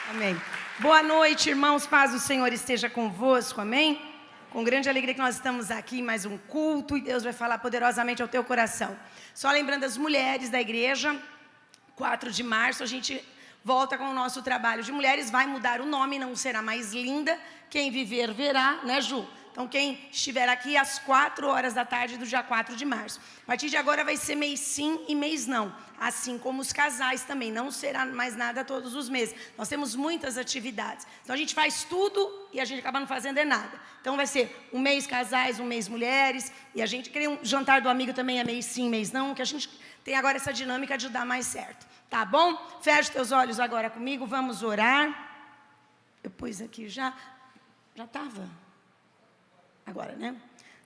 Amém. Boa noite, irmãos. Paz do Senhor esteja convosco. Amém. Com grande alegria que nós estamos aqui em mais um culto e Deus vai falar poderosamente ao teu coração. Só lembrando as mulheres da igreja, 4 de março a gente volta com o nosso trabalho de mulheres. Vai mudar o nome, não será mais Linda. Quem viver verá, né, Ju? Então, quem estiver aqui às 4 horas da tarde do dia 4 de março. A partir de agora vai ser mês sim e mês não. Assim como os casais também. Não será mais nada todos os meses. Nós temos muitas atividades. Então, a gente faz tudo e a gente acaba não fazendo nada. Então, vai ser um mês casais, um mês mulheres. E a gente queria um jantar do amigo também é mês sim, mês não. Que a gente tem agora essa dinâmica de dar mais certo. Tá bom? Feche teus olhos agora comigo. Vamos orar. Eu pus aqui já. Já estava? Agora, né?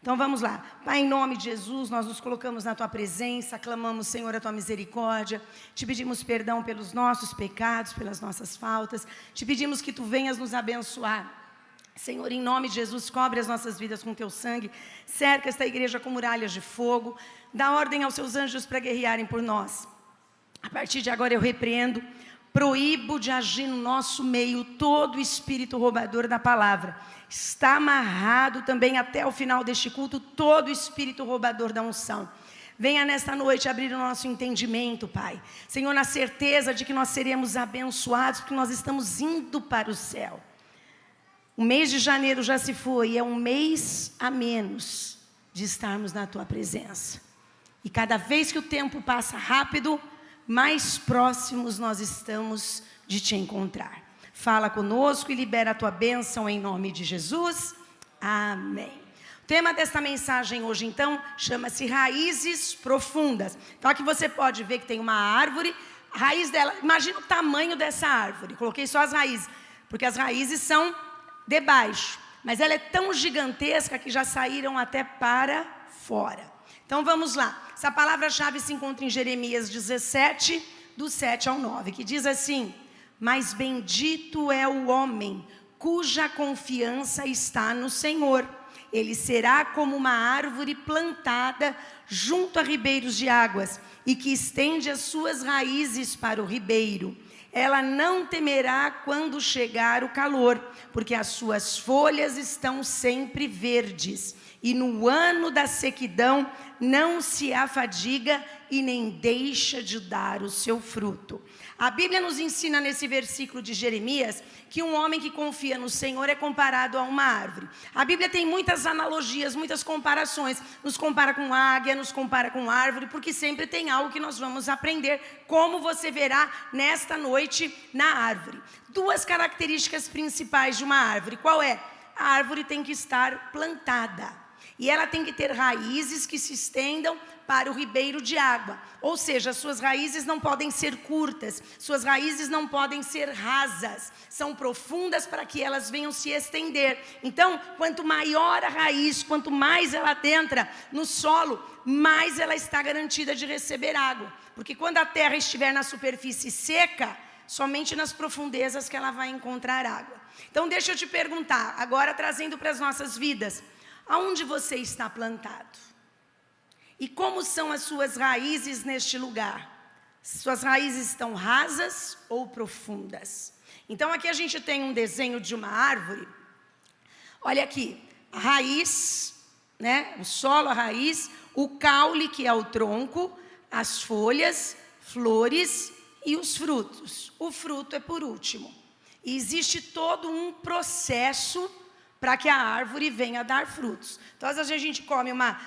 Então vamos lá. Pai, em nome de Jesus, nós nos colocamos na Tua presença, clamamos, Senhor, a Tua misericórdia, te pedimos perdão pelos nossos pecados, pelas nossas faltas, te pedimos que Tu venhas nos abençoar. Senhor, em nome de Jesus, cobre as nossas vidas com Teu sangue, cerca esta igreja com muralhas de fogo, dá ordem aos Seus anjos para guerrearem por nós. A partir de agora eu repreendo, proíbo de agir no nosso meio todo espírito roubador da palavra. Está amarrado também até o final deste culto todo espírito roubador da unção. Venha nesta noite abrir o nosso entendimento, Pai. Senhor, na certeza de que nós seremos abençoados, porque nós estamos indo para o céu. O mês de janeiro já se foi, é um mês a menos de estarmos na Tua presença. E cada vez que o tempo passa rápido, mais próximos nós estamos de Te encontrar. Fala conosco e libera a Tua bênção em nome de Jesus. Amém. O tema desta mensagem hoje, então, chama-se Raízes Profundas. Então, aqui você pode ver que tem uma árvore, a raiz dela, imagina o tamanho dessa árvore. Coloquei só as raízes, porque as raízes são de baixo. Mas ela é tão gigantesca que já saíram até para fora. Então, vamos lá. Essa palavra-chave se encontra em Jeremias 17, do 7 ao 9, que diz assim: mas bendito é o homem cuja confiança está no Senhor. Ele será como uma árvore plantada junto a ribeiros de águas e que estende as suas raízes para o ribeiro. Ela não temerá quando chegar o calor, porque as suas folhas estão sempre verdes. E no ano da sequidão não se afadiga e nem deixa de dar o seu fruto. A Bíblia nos ensina nesse versículo de Jeremias que um homem que confia no Senhor é comparado a uma árvore. A Bíblia tem muitas analogias, muitas comparações. Nos compara com águia, nos compara com árvore, porque sempre tem algo que nós vamos aprender, como você verá nesta noite na árvore. 2 características principais de uma árvore. Qual é? A árvore tem que estar plantada. E ela tem que ter raízes que se estendam para o ribeiro de água. Ou seja, suas raízes não podem ser curtas, suas raízes não podem ser rasas. São profundas para que elas venham se estender. Então, quanto maior a raiz, quanto mais ela adentra no solo, mais ela está garantida de receber água. Porque quando a terra estiver na superfície seca, somente nas profundezas que ela vai encontrar água. Então, deixa eu te perguntar, agora trazendo para as nossas vidas: aonde você está plantado? E como são as suas raízes neste lugar? Suas raízes estão rasas ou profundas? Então aqui a gente tem um desenho de uma árvore. Olha aqui, a raiz, né? O solo, a raiz, o caule, que é o tronco, as folhas, flores e os frutos. O fruto é por último. E existe todo um processo para que a árvore venha a dar frutos. Então, às vezes a gente come uma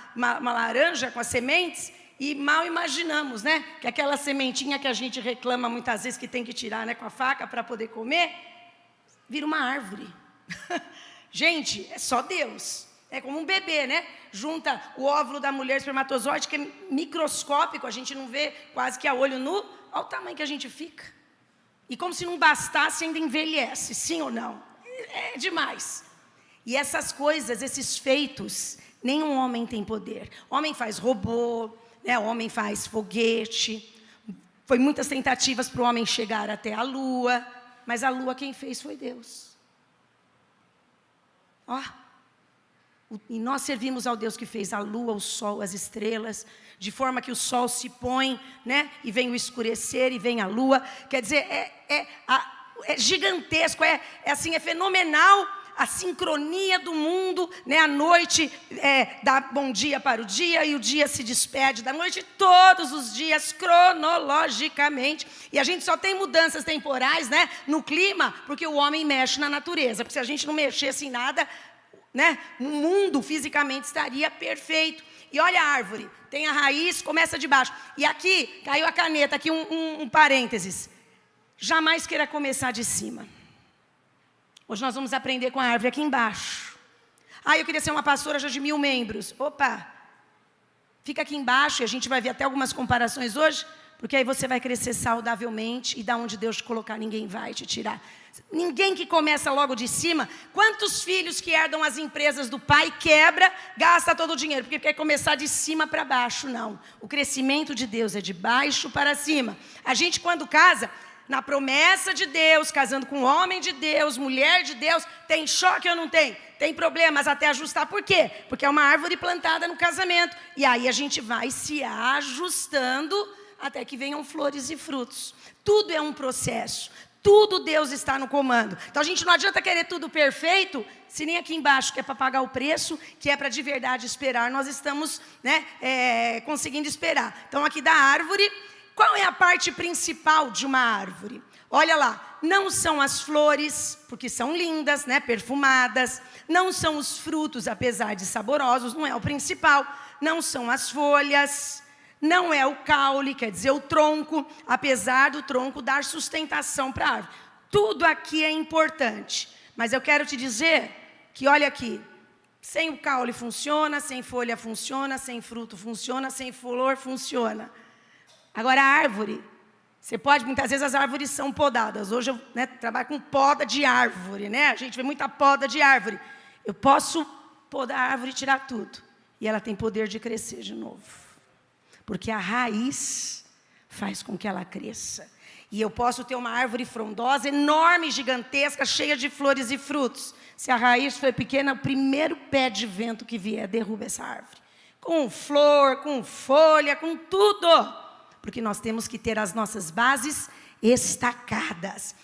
laranja com as sementes e mal imaginamos, né? Que aquela sementinha que a gente reclama muitas vezes que tem que tirar, né, com a faca para poder comer, vira uma árvore. Gente, é só Deus. É como um bebê, né? Junta o óvulo da mulher espermatozoide, que é microscópico, a gente não vê quase que a olho nu. Olha o tamanho que a gente fica. E como se não bastasse, ainda envelhece, sim ou não? É demais. E essas coisas, esses feitos, nenhum homem tem poder. O homem faz robô, né? O homem faz foguete. Foi muitas tentativas para o homem chegar até a lua, mas a lua quem fez foi Deus. Ó, E nós servimos ao Deus que fez a lua, o sol, as estrelas, de forma que o sol se põe, né? E vem o escurecer e vem a lua. Quer dizer, é gigantesco, assim, é fenomenal a sincronia do mundo, né? A noite dá bom dia para o dia e o dia se despede da noite todos os dias, cronologicamente. E a gente só tem mudanças temporais, né? No clima, porque o homem mexe na natureza. Porque se a gente não mexesse em nada, né? O mundo fisicamente estaria perfeito. E olha a árvore, tem a raiz, começa de baixo. E aqui, caiu a caneta, aqui um parênteses. Jamais queira começar de cima. Hoje nós vamos aprender com a árvore aqui embaixo. Eu queria ser uma pastora já de 1000 membros. Opa, fica aqui embaixo e a gente vai ver até algumas comparações hoje, porque aí você vai crescer saudavelmente e da onde Deus te colocar, ninguém vai te tirar. Ninguém que começa logo de cima. Quantos filhos que herdam as empresas do pai, quebra, gasta todo o dinheiro, porque quer começar de cima para baixo? Não. O crescimento de Deus é de baixo para cima. A gente quando casa, na promessa de Deus, casando com homem de Deus, mulher de Deus, tem choque ou não tem? Tem problemas até ajustar. Por quê? Porque é uma árvore plantada no casamento. E aí a gente vai se ajustando até que venham flores e frutos. Tudo é um processo. Tudo Deus está no comando. Então a gente não adianta querer tudo perfeito, se nem aqui embaixo, que é para pagar o preço, que é para de verdade esperar, nós estamos, né, conseguindo esperar. Então aqui da árvore, qual é a parte principal de uma árvore? Olha lá, não são as flores, porque são lindas, né, perfumadas. Não são os frutos, apesar de saborosos, não é o principal. Não são as folhas. Não é o caule, quer dizer, o tronco, apesar do tronco dar sustentação para a árvore. Tudo aqui é importante. Mas eu quero te dizer que, olha aqui, sem o caule funciona, sem folha funciona, sem fruto funciona, sem flor funciona. Agora a árvore, você pode, muitas vezes as árvores são podadas. Hoje eu, né, trabalho com poda de árvore, né? A gente vê muita poda de árvore. Eu posso podar a árvore e tirar tudo. E ela tem poder de crescer de novo. Porque a raiz faz com que ela cresça. E eu posso ter uma árvore frondosa, enorme, gigantesca, cheia de flores e frutos. Se a raiz for pequena, o primeiro pé de vento que vier, derruba essa árvore. Com flor, com folha, com tudo. Porque nós temos que ter as nossas bases estacadas.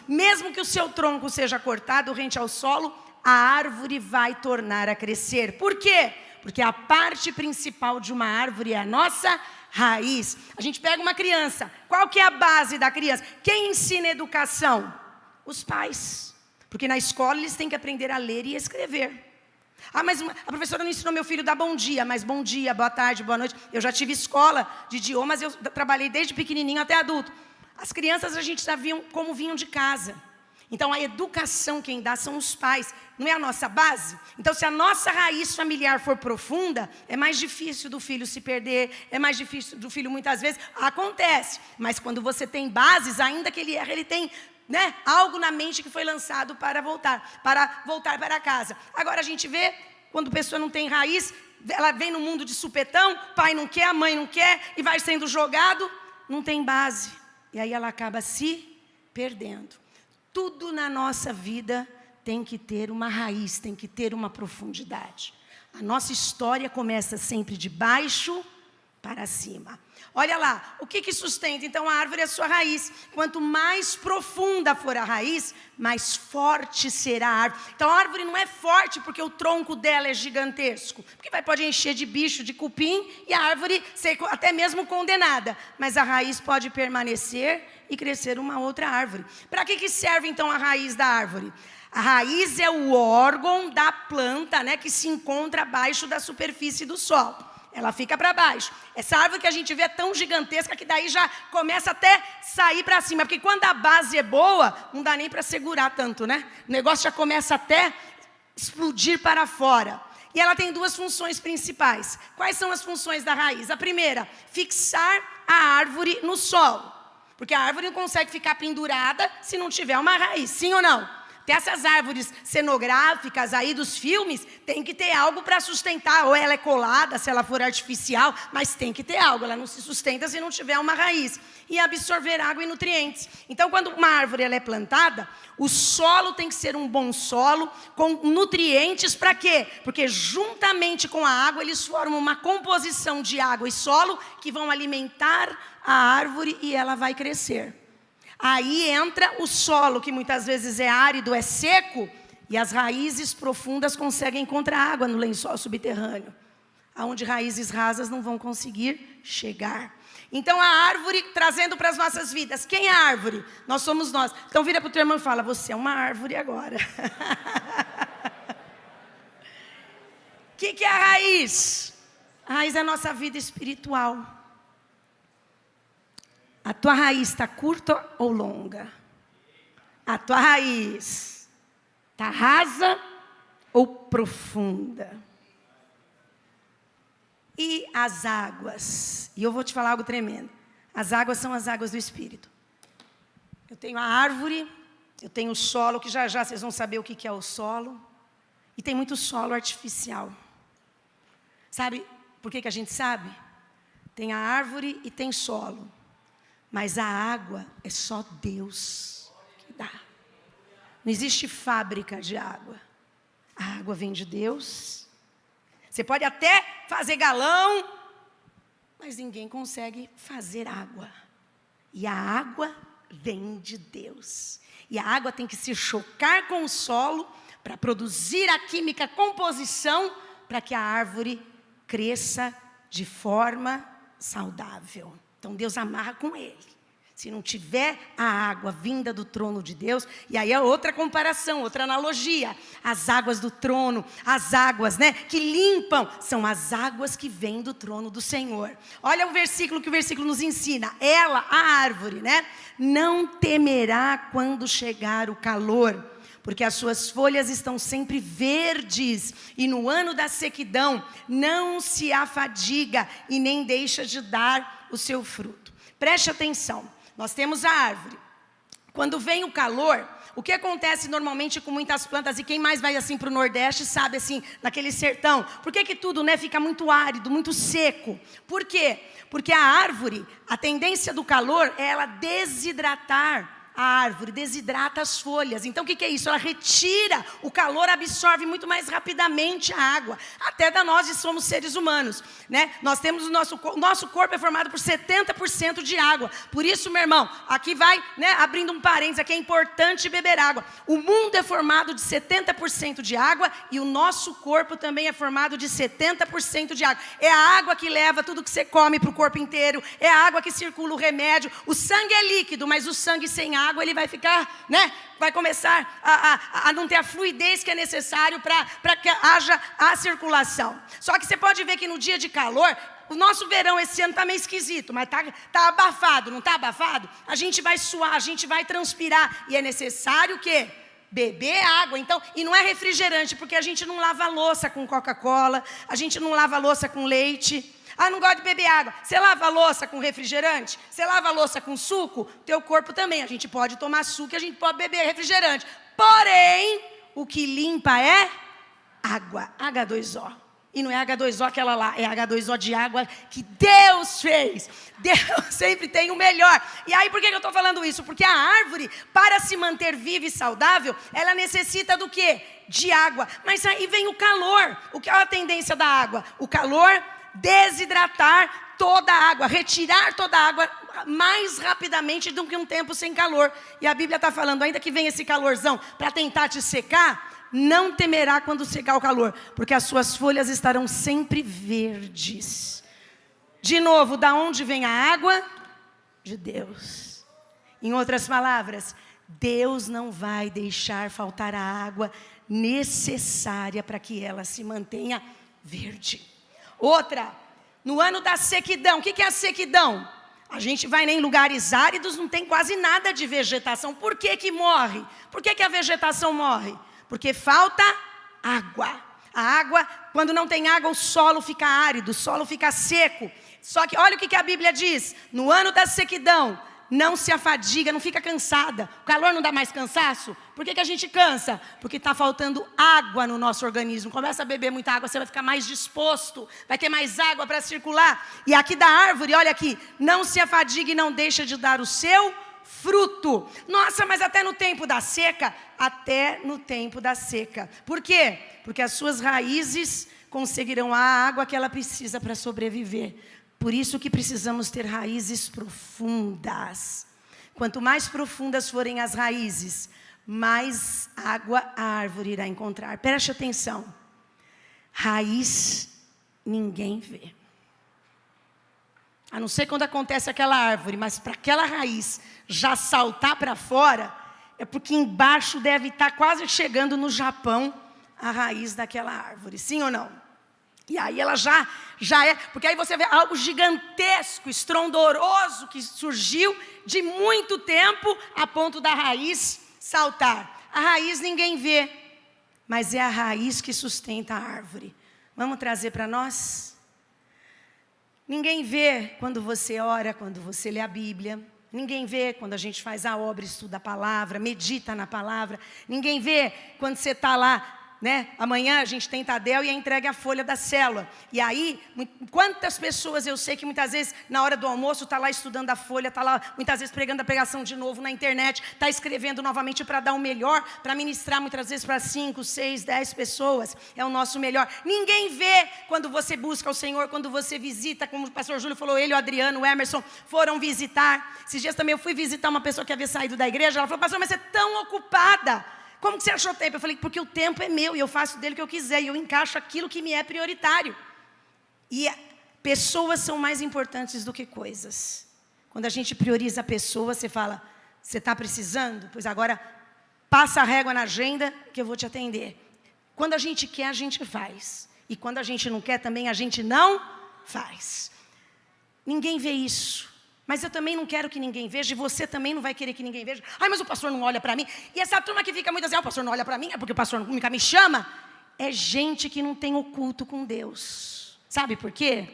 Mesmo que o seu tronco seja cortado rente ao solo, a árvore vai tornar a crescer. Por quê? Porque a parte principal de uma árvore é a nossa raiz. A gente pega uma criança. Qual que é a base da criança? Quem ensina educação? Os pais. Porque na escola eles têm que aprender a ler e escrever. Mas a professora não ensinou meu filho a dar bom dia. Mas bom dia, boa tarde, boa noite. Eu já tive escola de idiomas, eu trabalhei desde pequenininho até adulto. As crianças a gente já viam como vinham de casa. Então a educação quem dá são os pais. Não é a nossa base? Então se a nossa raiz familiar for profunda, é mais difícil do filho se perder, é mais difícil do filho muitas vezes, acontece. Mas quando você tem bases, ainda que ele erre, ele tem, né, algo na mente que foi lançado para voltar para casa. Agora a gente vê, quando a pessoa não tem raiz, ela vem no mundo de supetão, pai não quer, a mãe não quer, e vai sendo jogado, não tem base. E aí ela acaba se perdendo. Tudo na nossa vida tem que ter uma raiz, tem que ter uma profundidade. A nossa história começa sempre de baixo para cima. Olha lá, o que sustenta? Então a árvore é a sua raiz. Quanto mais profunda for a raiz, mais forte será a árvore. Então a árvore não é forte porque o tronco dela é gigantesco. Porque pode encher de bicho, de cupim, e a árvore ser até mesmo condenada. Mas a raiz pode permanecer e crescer uma outra árvore. Para que serve então a raiz da árvore? A raiz é o órgão da planta, né, que se encontra abaixo da superfície do solo. Ela fica para baixo. Essa árvore que a gente vê é tão gigantesca que daí já começa até sair para cima. Porque quando a base é boa, não dá nem para segurar tanto, né? O negócio já começa até explodir para fora. E ela tem duas funções principais. Quais são as funções da raiz? A primeira, fixar a árvore no solo. Porque a árvore não consegue ficar pendurada se não tiver uma raiz, sim ou não? Até essas árvores cenográficas aí dos filmes, tem que ter algo para sustentar. Ou ela é colada, se ela for artificial, mas tem que ter algo. Ela não se sustenta se não tiver uma raiz. E absorver água e nutrientes. Então, quando uma árvore ela é plantada, o solo tem que ser um bom solo, com nutrientes para quê? Porque juntamente com a água, eles formam uma composição de água e solo que vão alimentar a árvore e ela vai crescer. Aí entra o solo, que muitas vezes é árido, é seco, e as raízes profundas conseguem encontrar água no lençol subterrâneo, aonde raízes rasas não vão conseguir chegar. Então a árvore, trazendo para as nossas vidas, quem é a árvore? Nós somos nós. Então vira para o teu irmão e fala, você é uma árvore agora. O que é a raiz? A raiz é a nossa vida espiritual. A tua raiz está curta ou longa? A tua raiz está rasa ou profunda? E as águas? E eu vou te falar algo tremendo. As águas são as águas do Espírito. Eu tenho a árvore, eu tenho o solo, que já já vocês vão saber o que é o solo. E tem muito solo artificial. Sabe por que a gente sabe? Tem a árvore e tem solo. Mas a água é só Deus que dá. Não existe fábrica de água. A água vem de Deus. Você pode até fazer galão, mas ninguém consegue fazer água. E a água vem de Deus. E a água tem que se chocar com o solo para produzir a química, a composição, para que a árvore cresça de forma saudável. Então Deus amarra com ele. Se não tiver a água vinda do trono de Deus, e aí é outra comparação, outra analogia. As águas do trono, as águas, que limpam, são as águas que vêm do trono do Senhor. Olha o versículo que o versículo nos ensina. Ela, a árvore, não temerá quando chegar o calor, porque as suas folhas estão sempre verdes, e no ano da sequidão não se afadiga e nem deixa de dar o seu fruto. Preste atenção, nós temos a árvore. Quando vem o calor, o que acontece normalmente com muitas plantas, e quem mais vai assim para o Nordeste sabe assim, naquele sertão, por que tudo fica muito árido, muito seco? Por quê? Porque a árvore, a tendência do calor é ela desidratar a árvore, desidrata as folhas. Então o que é isso? Ela retira o calor, absorve muito mais rapidamente a água. Até da nós somos seres humanos, Nós temos o nosso corpo é formado por 70% de água. Por isso, meu irmão, aqui vai, abrindo um parênteses, aqui é importante beber água. O mundo é formado de 70% de água e o nosso corpo também é formado de 70% de água. É a água que leva tudo que você come para o corpo inteiro, é a água que circula o remédio. O sangue é líquido, mas o sangue sem água, ele vai ficar, vai começar a não ter a fluidez que é necessário para que haja a circulação. Só que você pode ver que no dia de calor, o nosso verão esse ano está meio esquisito, mas tá abafado, não está abafado? A gente vai suar, a gente vai transpirar, e é necessário o quê? Beber água. Então, e não é refrigerante, porque a gente não lava a louça com Coca-Cola, a gente não lava a louça com leite. Ah, não gosto de beber água. Você lava a louça com refrigerante? Você lava a louça com suco? Teu corpo também. A gente pode tomar suco e a gente pode beber refrigerante. Porém, o que limpa é água. H2O. E não é H2O aquela lá, é H2O de água que Deus fez. Deus sempre tem o melhor. E aí, por que eu estou falando isso? Porque a árvore, para se manter viva e saudável, ela necessita do quê? De água. Mas aí vem o calor. O que é a tendência da água? O calor desidratar toda a água, retirar toda a água mais rapidamente do que um tempo sem calor. E a Bíblia está falando, ainda que venha esse calorzão para tentar te secar, não temerá quando secar o calor, porque as suas folhas estarão sempre verdes. De novo, da onde vem a água? De Deus. Em outras palavras, Deus não vai deixar faltar a água necessária para que ela se mantenha verde. Outra, no ano da sequidão. O que é a sequidão? A gente vai em lugares áridos, não tem quase nada de vegetação. Por que morre? Por que a vegetação morre? Porque falta água. A água, quando não tem água, o solo fica árido, o solo fica seco. Só que olha o que a Bíblia diz. No ano da sequidão, não se afadiga, não fica cansada. O calor não dá mais cansaço? Por que a gente cansa? Porque está faltando água no nosso organismo. Começa a beber muita água, você vai ficar mais disposto, vai ter mais água para circular. E aqui da árvore, olha aqui, não se afadiga e não deixa de dar o seu fruto. Nossa, mas até no tempo da seca? Até no tempo da seca. Por quê? Porque as suas raízes conseguirão a água que ela precisa para sobreviver. Por isso que precisamos ter raízes profundas. Quanto mais profundas forem as raízes, mais água a árvore irá encontrar. Preste atenção. Raiz ninguém vê. A não ser quando acontece aquela árvore, mas para aquela raiz já saltar para fora, é porque embaixo deve estar quase chegando no Japão a raiz daquela árvore. Sim ou não? E aí ela já é, porque aí você vê algo gigantesco, estrondoroso, que surgiu de muito tempo a ponto da raiz saltar. A raiz ninguém vê, mas é a raiz que sustenta a árvore. Vamos trazer para nós? Ninguém vê quando você ora, quando você lê a Bíblia. Ninguém vê quando a gente faz a obra, estuda a palavra, medita na palavra. Ninguém vê quando você está lá, né? Amanhã a gente tem Tadel e entrega a folha da célula. E aí, quantas pessoas eu sei que muitas vezes, na hora do almoço, está lá estudando a folha, está lá muitas vezes pregando a pregação de novo na internet, está escrevendo novamente para dar o melhor, para ministrar muitas vezes para 5, 6, 10 pessoas. É o nosso melhor. Ninguém vê quando você busca o Senhor, quando você visita, como o pastor Júlio falou, ele, o Adriano, o Emerson, foram visitar. Esses dias também eu fui visitar uma pessoa que havia saído da igreja, ela falou, pastor, mas você é tão ocupada. Como que você achou tempo? Eu falei, porque o tempo é meu e eu faço dele o que eu quiser. E eu encaixo aquilo que me é prioritário. E pessoas são mais importantes do que coisas. Quando a gente prioriza a pessoa, você fala, você está precisando? Pois agora, passa a régua na agenda que eu vou te atender. Quando a gente quer, a gente faz. E quando a gente não quer, também a gente não faz. Ninguém vê isso. Mas eu também não quero que ninguém veja, e você também não vai querer que ninguém veja. Ai, mas o pastor não olha para mim. E essa turma que fica muito assim, o pastor não olha para mim, é porque o pastor nunca me chama. É gente que não tem oculto com Deus. Sabe por quê?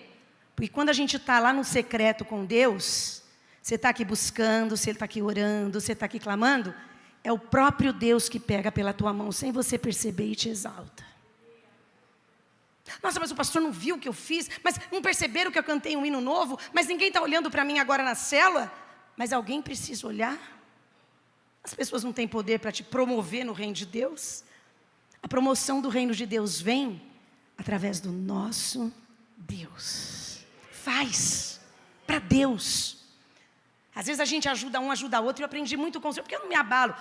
Porque quando a gente está lá no secreto com Deus, você está aqui buscando, você está aqui orando, você está aqui clamando, é o próprio Deus que pega pela tua mão, sem você perceber e te exalta. Nossa, mas o pastor não viu o que eu fiz, mas não perceberam que eu cantei um hino novo, mas ninguém está olhando para mim agora na célula. Mas alguém precisa olhar. As pessoas não têm poder para te promover no reino de Deus. A promoção do reino de Deus vem através do nosso Deus. Faz para Deus. Às vezes a gente ajuda um, ajuda outro, e eu aprendi muito com o Senhor, porque eu não me abalo.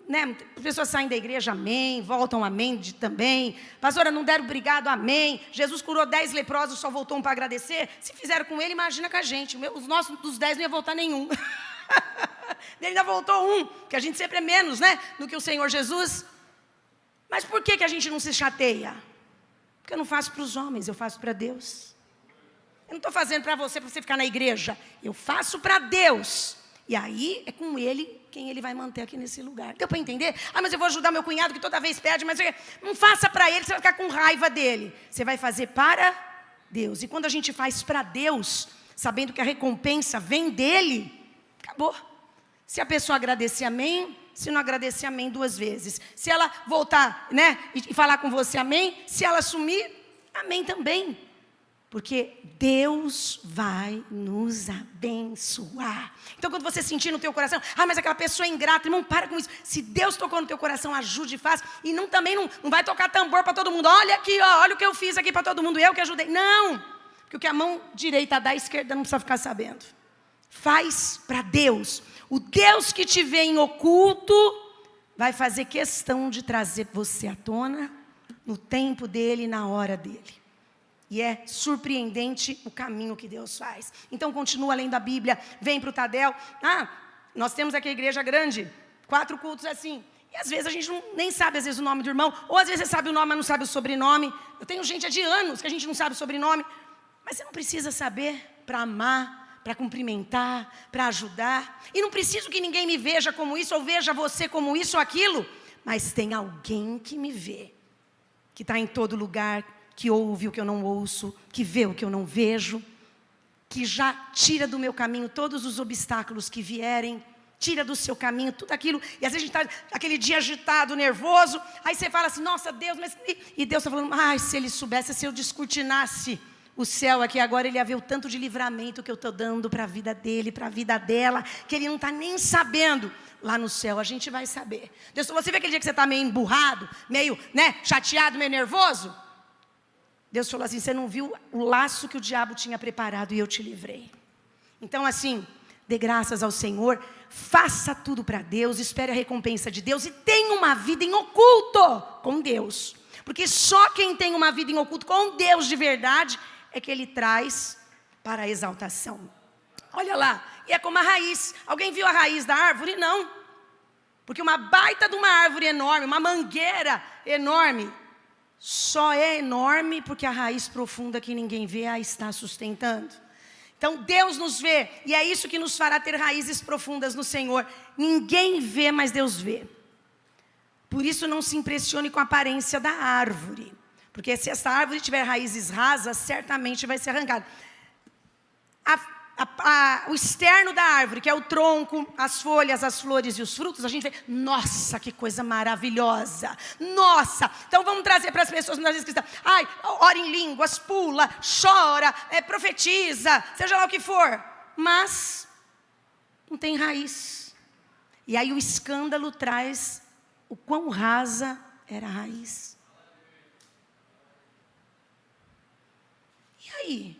Né? As pessoas saem da igreja, amém, voltam, amém, também. Pastora, não deram obrigado, amém. Jesus curou 10 leprosos, só voltou um para agradecer. Se fizeram com ele, imagina com a gente. Os nossos, dos 10 não ia voltar nenhum. Ele ainda voltou um, que a gente sempre é menos, né, do que o Senhor Jesus. Mas por que a gente não se chateia? Porque eu não faço para os homens, eu faço para Deus. Eu não estou fazendo para você ficar na igreja. Eu faço para Deus. E aí é com Ele quem Ele vai manter aqui nesse lugar. Deu para entender? Ah, mas eu vou ajudar meu cunhado que toda vez pede, mas não faça para ele, você vai ficar com raiva dele. Você vai fazer para Deus. E quando a gente faz para Deus, sabendo que a recompensa vem dEle, acabou. Se a pessoa agradecer, amém. Se não agradecer, amém 2 vezes. Se ela voltar, né, e falar com você, amém. Se ela sumir, amém também. Porque Deus vai nos abençoar. Então quando você sentir no teu coração, ah, mas aquela pessoa é ingrata, irmão, para com isso. Se Deus tocou no teu coração, ajude e faz. E também não vai tocar tambor para todo mundo. Olha aqui, ó, olha o que eu fiz aqui para todo mundo, eu que ajudei. Não, porque o que a mão direita dá, a esquerda não precisa ficar sabendo. Faz para Deus. O Deus que te vê em oculto vai fazer questão de trazer você à tona no tempo dele, na hora dele. E é surpreendente o caminho que Deus faz. Então continua lendo a Bíblia, vem para o Tadel. Ah, nós temos aqui a igreja grande, 4 cultos assim. E às vezes a gente nem sabe às vezes o nome do irmão, ou às vezes você sabe o nome, mas não sabe o sobrenome. Eu tenho gente há de anos que a gente não sabe o sobrenome. Mas você não precisa saber para amar, para cumprimentar, para ajudar. E não preciso que ninguém me veja como isso, ou veja você como isso ou aquilo. Mas tem alguém que me vê, que está em todo lugar, que ouve o que eu não ouço, que vê o que eu não vejo. que já tira do meu caminho todos os obstáculos que vierem, tira do seu caminho tudo aquilo. E às vezes a gente está aquele dia agitado, nervoso, aí você fala assim, nossa Deus, mas... E Deus está falando, ai, se Ele soubesse, se eu descortinasse o céu aqui agora, Ele ia ver o tanto de livramento que eu estou dando para a vida dele, para a vida dela, que Ele não está nem sabendo. Lá no céu a gente vai saber. Deus, você vê aquele dia que você está meio emburrado, meio, chateado, meio nervoso? Deus falou assim, você não viu o laço que o diabo tinha preparado e eu te livrei. Então assim, dê graças ao Senhor, faça tudo para Deus, espere a recompensa de Deus e tenha uma vida em oculto com Deus. Porque só quem tem uma vida em oculto com Deus de verdade é que Ele traz para a exaltação. Olha lá, e é como a raiz. Alguém viu a raiz da árvore? Não. Porque uma baita de uma árvore enorme, uma mangueira enorme, só é enorme porque a raiz profunda que ninguém vê a está sustentando. Então Deus nos vê, e é isso que nos fará ter raízes profundas no Senhor. Ninguém vê, mas Deus vê. Por isso não se impressione com a aparência da árvore, porque se essa árvore tiver raízes rasas, certamente vai ser arrancada. O externo da árvore, que é o tronco, as folhas, as flores e os frutos, a gente vê, nossa, que coisa maravilhosa, nossa. Então vamos trazer para as pessoas, muitas vezes, que estão, ai, ora em línguas, pula, chora, profetiza, seja lá o que for, mas não tem raiz. E aí o escândalo traz o quão rasa era a raiz. E aí?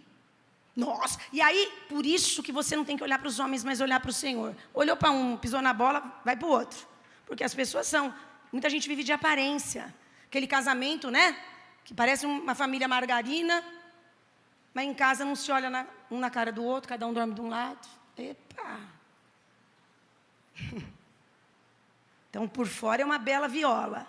Nossa, e aí, por isso que você não tem que olhar para os homens, mas olhar para o Senhor. Olhou para um, pisou na bola, vai para o outro. Porque as pessoas são, muita gente vive de aparência. Aquele casamento, que parece uma família margarina, mas em casa não se olha um na cara do outro, cada um dorme de um lado. Epa! Então, por fora é uma bela viola.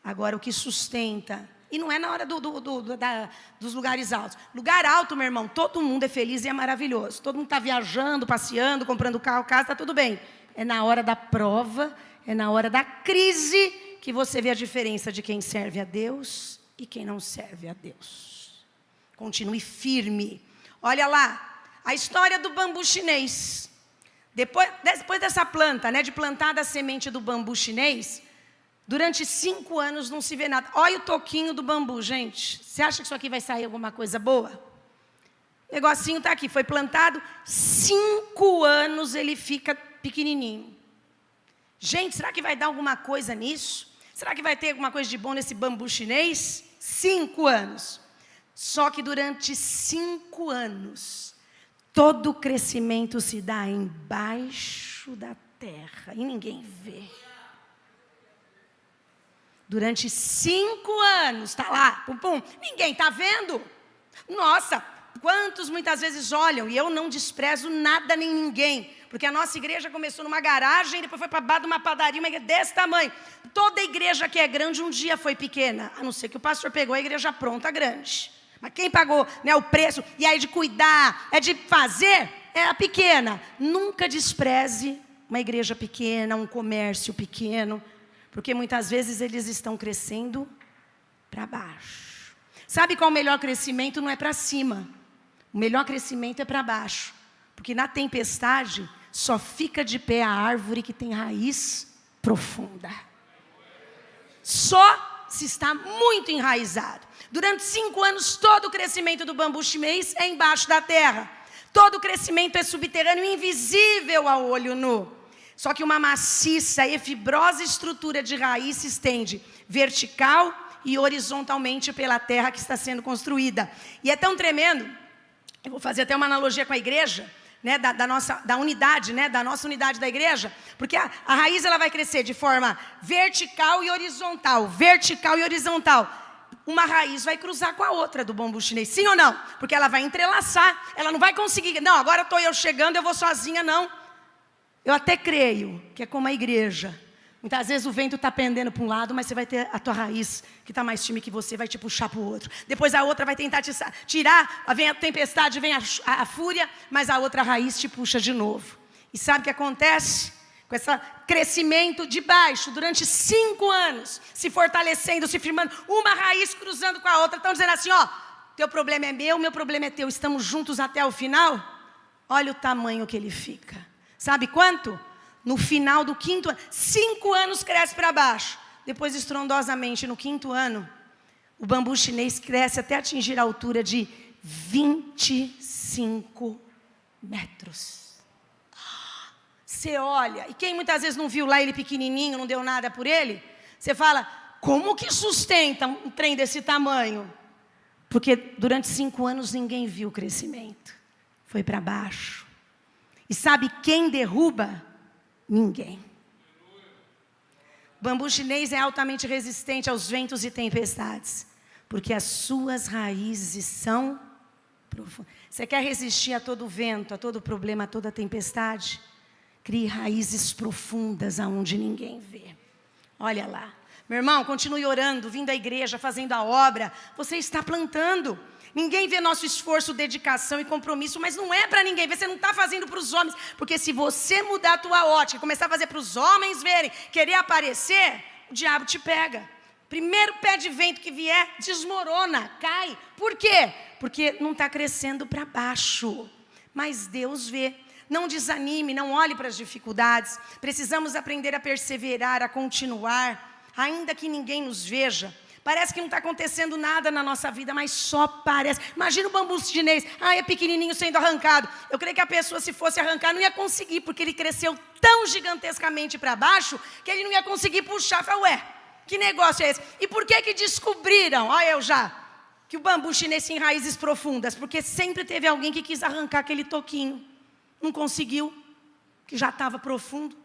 Agora, o que sustenta... E não é na hora dos lugares altos. Lugar alto, meu irmão, todo mundo é feliz e é maravilhoso. Todo mundo está viajando, passeando, comprando carro, casa, está tudo bem. É na hora da prova, é na hora da crise que você vê a diferença de quem serve a Deus e quem não serve a Deus. Continue firme. Olha lá, a história do bambu chinês. Depois dessa planta, de plantar da semente do bambu chinês, durante 5 anos não se vê nada. Olha o toquinho do bambu, gente. Você acha que isso aqui vai sair alguma coisa boa? O negocinho está aqui, foi plantado, 5 anos ele fica pequenininho. Gente, será que vai dar alguma coisa nisso? Será que vai ter alguma coisa de bom nesse bambu chinês? 5 anos. Só que durante 5 anos, todo o crescimento se dá embaixo da terra e ninguém vê. Durante 5 anos, está lá, pum, pum, ninguém está vendo. Nossa, quantos muitas vezes olham, e eu não desprezo nada nem ninguém, porque a nossa igreja começou numa garagem, depois foi para baixo de uma padaria, uma igreja desse tamanho. Toda igreja que é grande um dia foi pequena, a não ser que o pastor pegou a igreja pronta grande. Mas quem pagou o preço, e aí de cuidar, é de fazer, é a pequena. Nunca despreze uma igreja pequena, um comércio pequeno, porque muitas vezes eles estão crescendo para baixo. Sabe qual o melhor crescimento? Não é para cima. O melhor crescimento é para baixo. Porque na tempestade só fica de pé a árvore que tem raiz profunda. Só se está muito enraizado. Durante 5 anos todo o crescimento do bambu chinês é embaixo da terra. Todo o crescimento é subterrâneo, invisível ao olho nu. Só que uma maciça e fibrosa estrutura de raiz se estende vertical e horizontalmente pela terra que está sendo construída. E é tão tremendo, eu vou fazer até uma analogia com a igreja, da nossa unidade da igreja, porque a raiz ela vai crescer de forma vertical e horizontal, vertical e horizontal. Uma raiz vai cruzar com a outra do bambu chinês, sim ou não? Porque ela vai entrelaçar, ela não vai conseguir, não, agora estou eu chegando, eu vou sozinha, não. Eu até creio que é como a igreja. Muitas vezes o vento está pendendo para um lado, mas você vai ter a tua raiz, que está mais firme que você, vai te puxar para o outro. Depois a outra vai tentar te tirar, vem a tempestade, vem a fúria, mas a outra raiz te puxa de novo. E sabe o que acontece? Com esse crescimento de baixo, durante 5 anos, se fortalecendo, se firmando, uma raiz cruzando com a outra. Estão dizendo assim, teu problema é meu problema é teu, estamos juntos até o final, olha o tamanho que ele fica. Sabe quanto? No final do 5º ano, 5 anos cresce para baixo. Depois, estrondosamente, no 5º ano, o bambu chinês cresce até atingir a altura de 25 metros. Você olha, e quem muitas vezes não viu lá ele pequenininho, não deu nada por ele, você fala, como que sustenta um trem desse tamanho? Porque durante 5 anos ninguém viu o crescimento. Foi para baixo. E sabe quem derruba? Ninguém. O bambu chinês é altamente resistente aos ventos e tempestades, porque as suas raízes são profundas. Você quer resistir a todo vento, a todo problema, a toda tempestade? Crie raízes profundas aonde ninguém vê. Olha lá. Meu irmão, continue orando, vindo à igreja, fazendo a obra. Você está plantando. Ninguém vê nosso esforço, dedicação e compromisso, mas não é para ninguém ver. Você não está fazendo para os homens. Porque se você mudar a tua ótica, começar a fazer para os homens verem, querer aparecer, o diabo te pega. Primeiro pé de vento que vier, desmorona, cai. Por quê? Porque não está crescendo para baixo. Mas Deus vê. Não desanime, não olhe para as dificuldades. Precisamos aprender a perseverar, a continuar. Ainda que ninguém nos veja, parece que não está acontecendo nada na nossa vida, mas só parece. Imagina o bambu chinês, é pequenininho sendo arrancado. Eu creio que a pessoa, se fosse arrancar, não ia conseguir, porque ele cresceu tão gigantescamente para baixo, que ele não ia conseguir puxar. Fala, que negócio é esse? E por que descobriram, que o bambu chinês tem raízes profundas? Porque sempre teve alguém que quis arrancar aquele toquinho. Não conseguiu, que já estava profundo.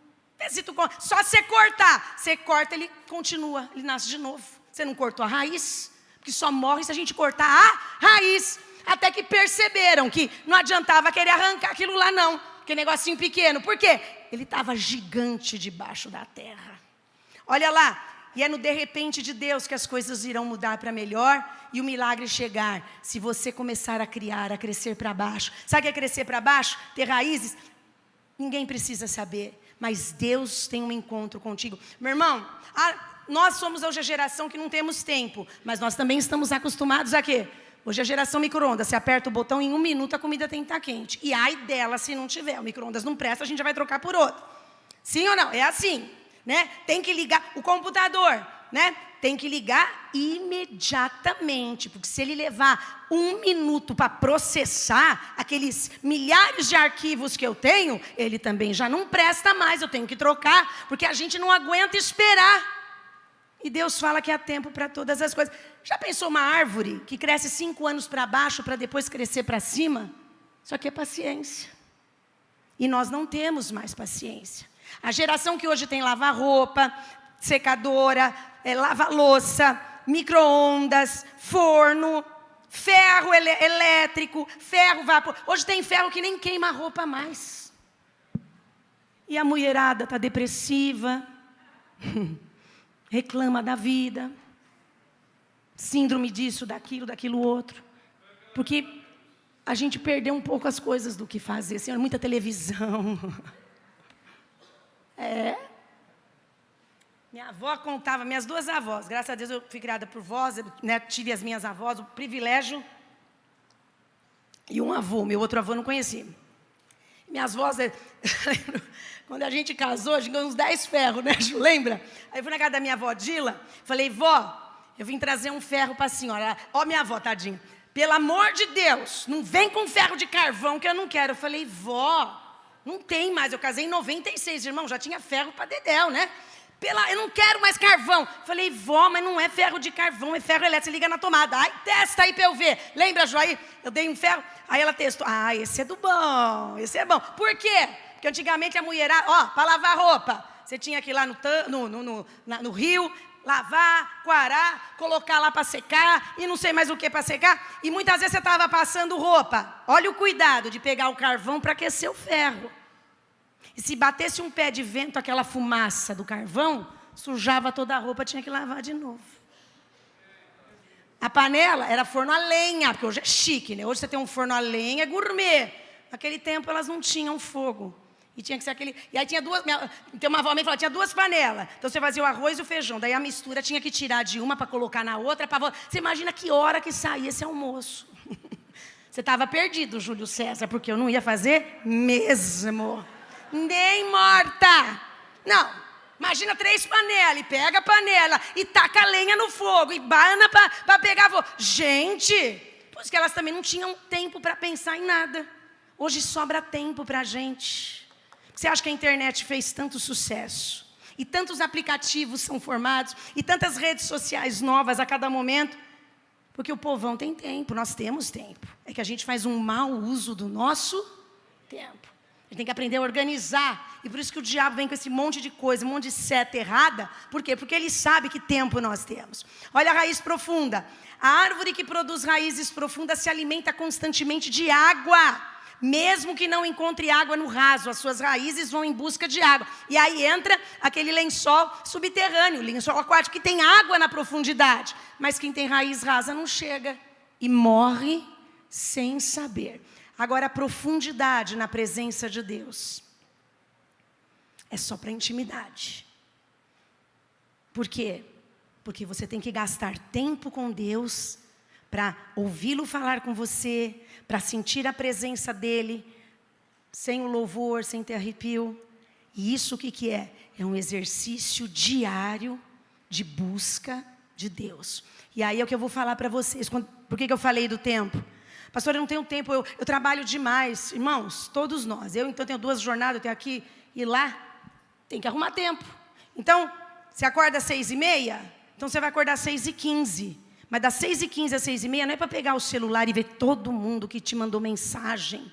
Só você cortar, você corta, ele continua, ele nasce de novo. Você não cortou a raiz, porque só morre se a gente cortar a raiz. Até que perceberam que não adiantava querer arrancar aquilo lá não, aquele negocinho pequeno. Por quê? Ele estava gigante debaixo da terra. Olha lá, e é no de repente de Deus que as coisas irão mudar para melhor e o milagre chegar. Se você começar a criar, a crescer para baixo. Sabe o que é crescer para baixo? Ter raízes? Ninguém precisa saber. Mas Deus tem um encontro contigo. Meu irmão, nós somos hoje a geração que não temos tempo. Mas nós também estamos acostumados a quê? Hoje a geração micro-ondas. Você aperta o botão, em 1 minuto a comida tem que estar quente. E ai dela se não tiver. O micro-ondas não presta, a gente já vai trocar por outro. Sim ou não? É assim, né? Tem que ligar o computador, né? Tem que ligar imediatamente, porque se ele levar 1 minuto para processar aqueles milhares de arquivos que eu tenho, ele também já não presta mais, eu tenho que trocar, porque a gente não aguenta esperar. E Deus fala que há tempo para todas as coisas. Já pensou uma árvore que cresce 5 anos para baixo para depois crescer para cima? Isso aqui é paciência. E nós não temos mais paciência. A geração que hoje tem lavar-roupa, secadora, lava-louça, micro-ondas, forno, ferro elétrico, ferro vapor. Hoje tem ferro que nem queima a roupa mais. E a mulherada está depressiva, reclama da vida, síndrome disso, daquilo outro. Porque a gente perdeu um pouco as coisas do que fazer. Senhor, muita televisão. Minha avó contava, minhas 2 avós, graças a Deus eu fui criada por vós, né, tive as minhas avós, o privilégio, e um avô, meu outro avô eu não conhecia. Minhas avós, quando a gente casou, a gente ganhou uns 10 ferros, né, Ju, lembra? Aí eu fui na casa da minha avó Dila, falei, vó, eu vim trazer um ferro para a senhora. Minha avó, tadinha, pelo amor de Deus, não vem com ferro de carvão que eu não quero. Eu falei, vó, não tem mais, eu casei em 96, irmão, já tinha ferro para dedéu, né? Eu não quero mais carvão. Falei, vó, mas não é ferro de carvão, é ferro elétrico, você liga na tomada. Ai, testa aí para eu ver. Lembra, Joaí? Eu dei um ferro, aí ela testou. Esse é do bom, esse é bom. Por quê? Porque antigamente a mulherada, para lavar roupa, você tinha que ir lá no rio, lavar, coarar, colocar lá para secar, e não sei mais o que para secar. E muitas vezes você estava passando roupa. Olha o cuidado de pegar o carvão para aquecer o ferro. E se batesse um pé de vento, aquela fumaça do carvão, sujava toda a roupa, tinha que lavar de novo. A panela era forno a lenha, porque hoje é chique, né? Hoje você tem um forno a lenha, é gourmet. Naquele tempo elas não tinham fogo. E tinha que ser aquele... E aí tinha duas... Tem uma avó minha que falava, tinha 2 panelas. Então você fazia o arroz e o feijão. Daí a mistura tinha que tirar de uma para colocar na outra. Você imagina que hora que saía esse almoço. Você estava perdido, Júlio César, porque eu não ia fazer mesmo. Nem morta. Não. Imagina 3 panelas. E pega a panela e taca a lenha no fogo. E bana para pegar fogo. Gente, por isso que elas também não tinham tempo para pensar em nada. Hoje sobra tempo para a gente. Você acha que a internet fez tanto sucesso? E tantos aplicativos são formados? E tantas redes sociais novas a cada momento? Porque o povão tem tempo, nós temos tempo. É que a gente faz um mau uso do nosso tempo. A gente tem que aprender a organizar. E por isso que o diabo vem com esse monte de coisa, um monte de seta errada. Por quê? Porque ele sabe que tempo nós temos. Olha a raiz profunda. A árvore que produz raízes profundas se alimenta constantemente de água. Mesmo que não encontre água no raso, as suas raízes vão em busca de água. E aí entra aquele lençol subterrâneo, lençol aquático que tem água na profundidade. Mas quem tem raiz rasa não chega e morre sem saber. Agora, a profundidade na presença de Deus é só para intimidade. Por quê? Porque você tem que gastar tempo com Deus para ouvi-lo falar com você, para sentir a presença dele, sem o louvor, sem ter arrepio. E isso o que é? É um exercício diário de busca de Deus. E aí é o que eu vou falar para vocês. Por que eu falei do tempo? Pastor, eu não tenho tempo, eu trabalho demais. Irmãos, todos nós. Eu então tenho 2 jornadas, eu tenho aqui e lá. Tem que arrumar tempo. Então, você acorda às 6h30, então você vai acordar às 6h15. Mas das 6h15 às 6h30 não é para pegar o celular e ver todo mundo que te mandou mensagem.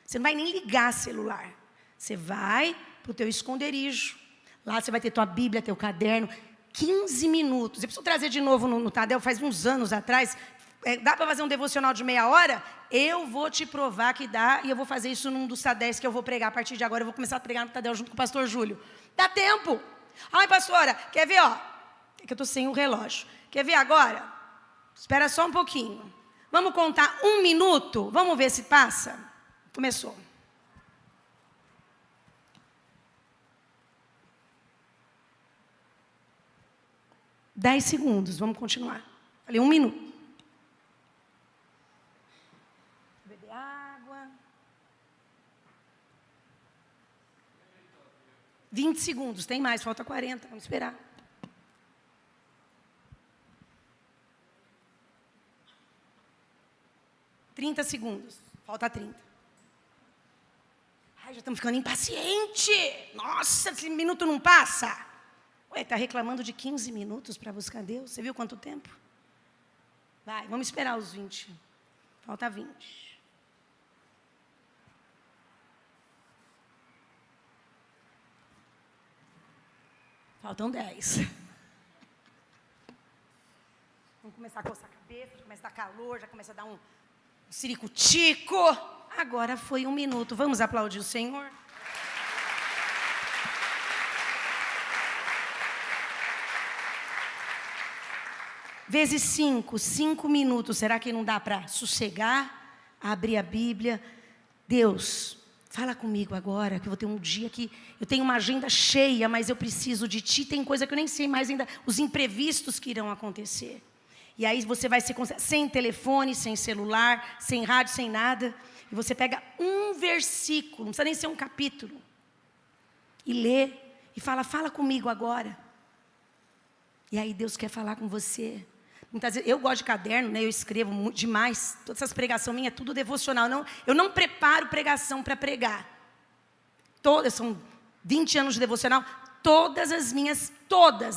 Você não vai nem ligar celular. Você vai para o teu esconderijo. Lá você vai ter tua Bíblia, teu caderno. 15 minutos. Eu preciso trazer de novo no Tadel, faz uns anos atrás. Dá para fazer um devocional de meia hora? Eu vou te provar que dá. E eu vou fazer isso num dos Tadéis que eu vou pregar a partir de agora. Eu vou começar a pregar no Tadel junto com o pastor Júlio. Dá tempo. Ai, pastora, quer ver, ó? É que eu estou sem o relógio. Quer ver agora? Espera só um pouquinho. Vamos contar 1 minuto? Vamos ver se passa? Começou. Dez segundos, vamos continuar. Falei 1 minuto. Beber água. 20 segundos, tem mais, falta 40, vamos esperar. $30 segundos. Falta 30. Ai, já estamos ficando impaciente. Nossa, esse minuto não passa. Ué, está reclamando de 15 minutos para buscar Deus? Você viu quanto tempo? Vai, vamos esperar os 20. Falta 20. Faltam 10. Vamos começar a coçar a cabeça, já começa a dar calor, já começa a dar um ciricutico. Agora foi 1 minuto. Vamos aplaudir o Senhor? Vezes 5 minutos. Será que não dá para sossegar? Abrir a Bíblia. Deus, fala comigo agora, que eu vou ter um dia que eu tenho uma agenda cheia, mas eu preciso de Ti. Tem coisa que eu nem sei mais ainda, os imprevistos que irão acontecer. E aí você vai ser sem telefone, sem celular, sem rádio, sem nada. E você pega um versículo, não precisa nem ser um capítulo. E lê, e fala comigo agora. E aí Deus quer falar com você. Muitas vezes, eu gosto de caderno, né? Eu escrevo demais. Todas essas pregações minhas, é tudo devocional. Eu não preparo pregação para pregar. São 20 anos de devocional. Todas as minhas,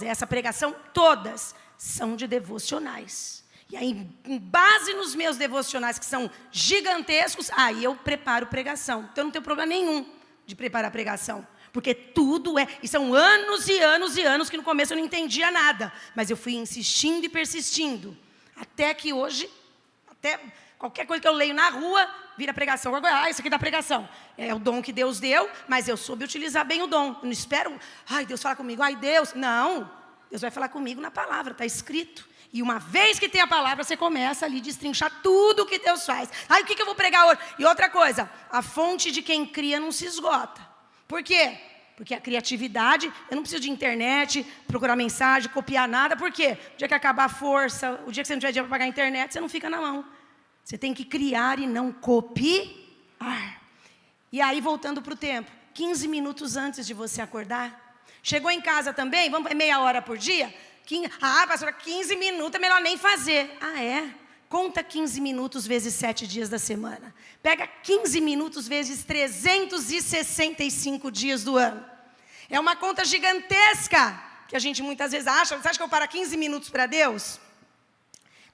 essa pregação, todas são de devocionais. E aí, com base nos meus devocionais, que são gigantescos, aí eu preparo pregação. Então, não tenho problema nenhum de preparar pregação. Porque tudo e são anos e anos e anos que no começo eu não entendia nada. Mas eu fui insistindo e persistindo. Até que hoje, qualquer coisa que eu leio na rua, vira pregação. Isso aqui dá pregação. É o dom que Deus deu, mas eu soube utilizar bem o dom. Eu não espero, Deus fala comigo, Deus. Não, Deus vai falar comigo na palavra, está escrito. E uma vez que tem a palavra, você começa ali a destrinchar tudo o que Deus faz. O que eu vou pregar hoje? E outra coisa, a fonte de quem cria não se esgota. Por quê? Porque a criatividade, eu não preciso de internet, procurar mensagem, copiar nada. Por quê? O dia que acabar a força, o dia que você não tiver dinheiro para pagar a internet, você não fica na mão. Você tem que criar e não copiar. E aí, voltando para o tempo, 15 minutos antes de você acordar. Chegou em casa também, vamos meia hora por dia? Pastora, 15 minutos é melhor nem fazer. Ah, é? Conta 15 minutos vezes 7 dias da semana. Pega 15 minutos vezes 365 dias do ano. É uma conta gigantesca, que a gente muitas vezes acha. Você acha que eu paro 15 minutos para Deus?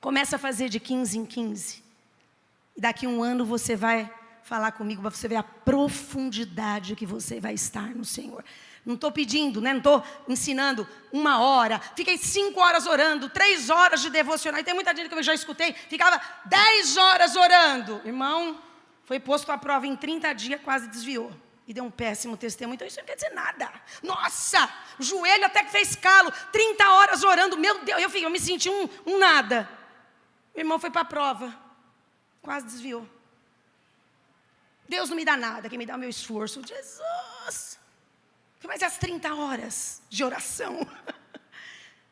Começa a fazer de 15 em 15. E daqui a um ano você vai falar comigo, para você ver a profundidade que você vai estar no Senhor. Não estou pedindo, né? Não estou ensinando 1 hora. Fiquei 5 horas orando, 3 horas de devocional. E tem muita gente que eu já escutei, ficava 10 horas orando. Irmão, foi posto à prova em 30 dias, quase desviou. E deu um péssimo testemunho. Então isso não quer dizer nada. Nossa, o joelho até que fez calo. 30 horas orando, meu Deus. Eu me senti um nada. O irmão foi para a prova. Quase desviou. Deus não me dá nada, quem me dá é o meu esforço. Jesus! Mas as 30 horas de oração.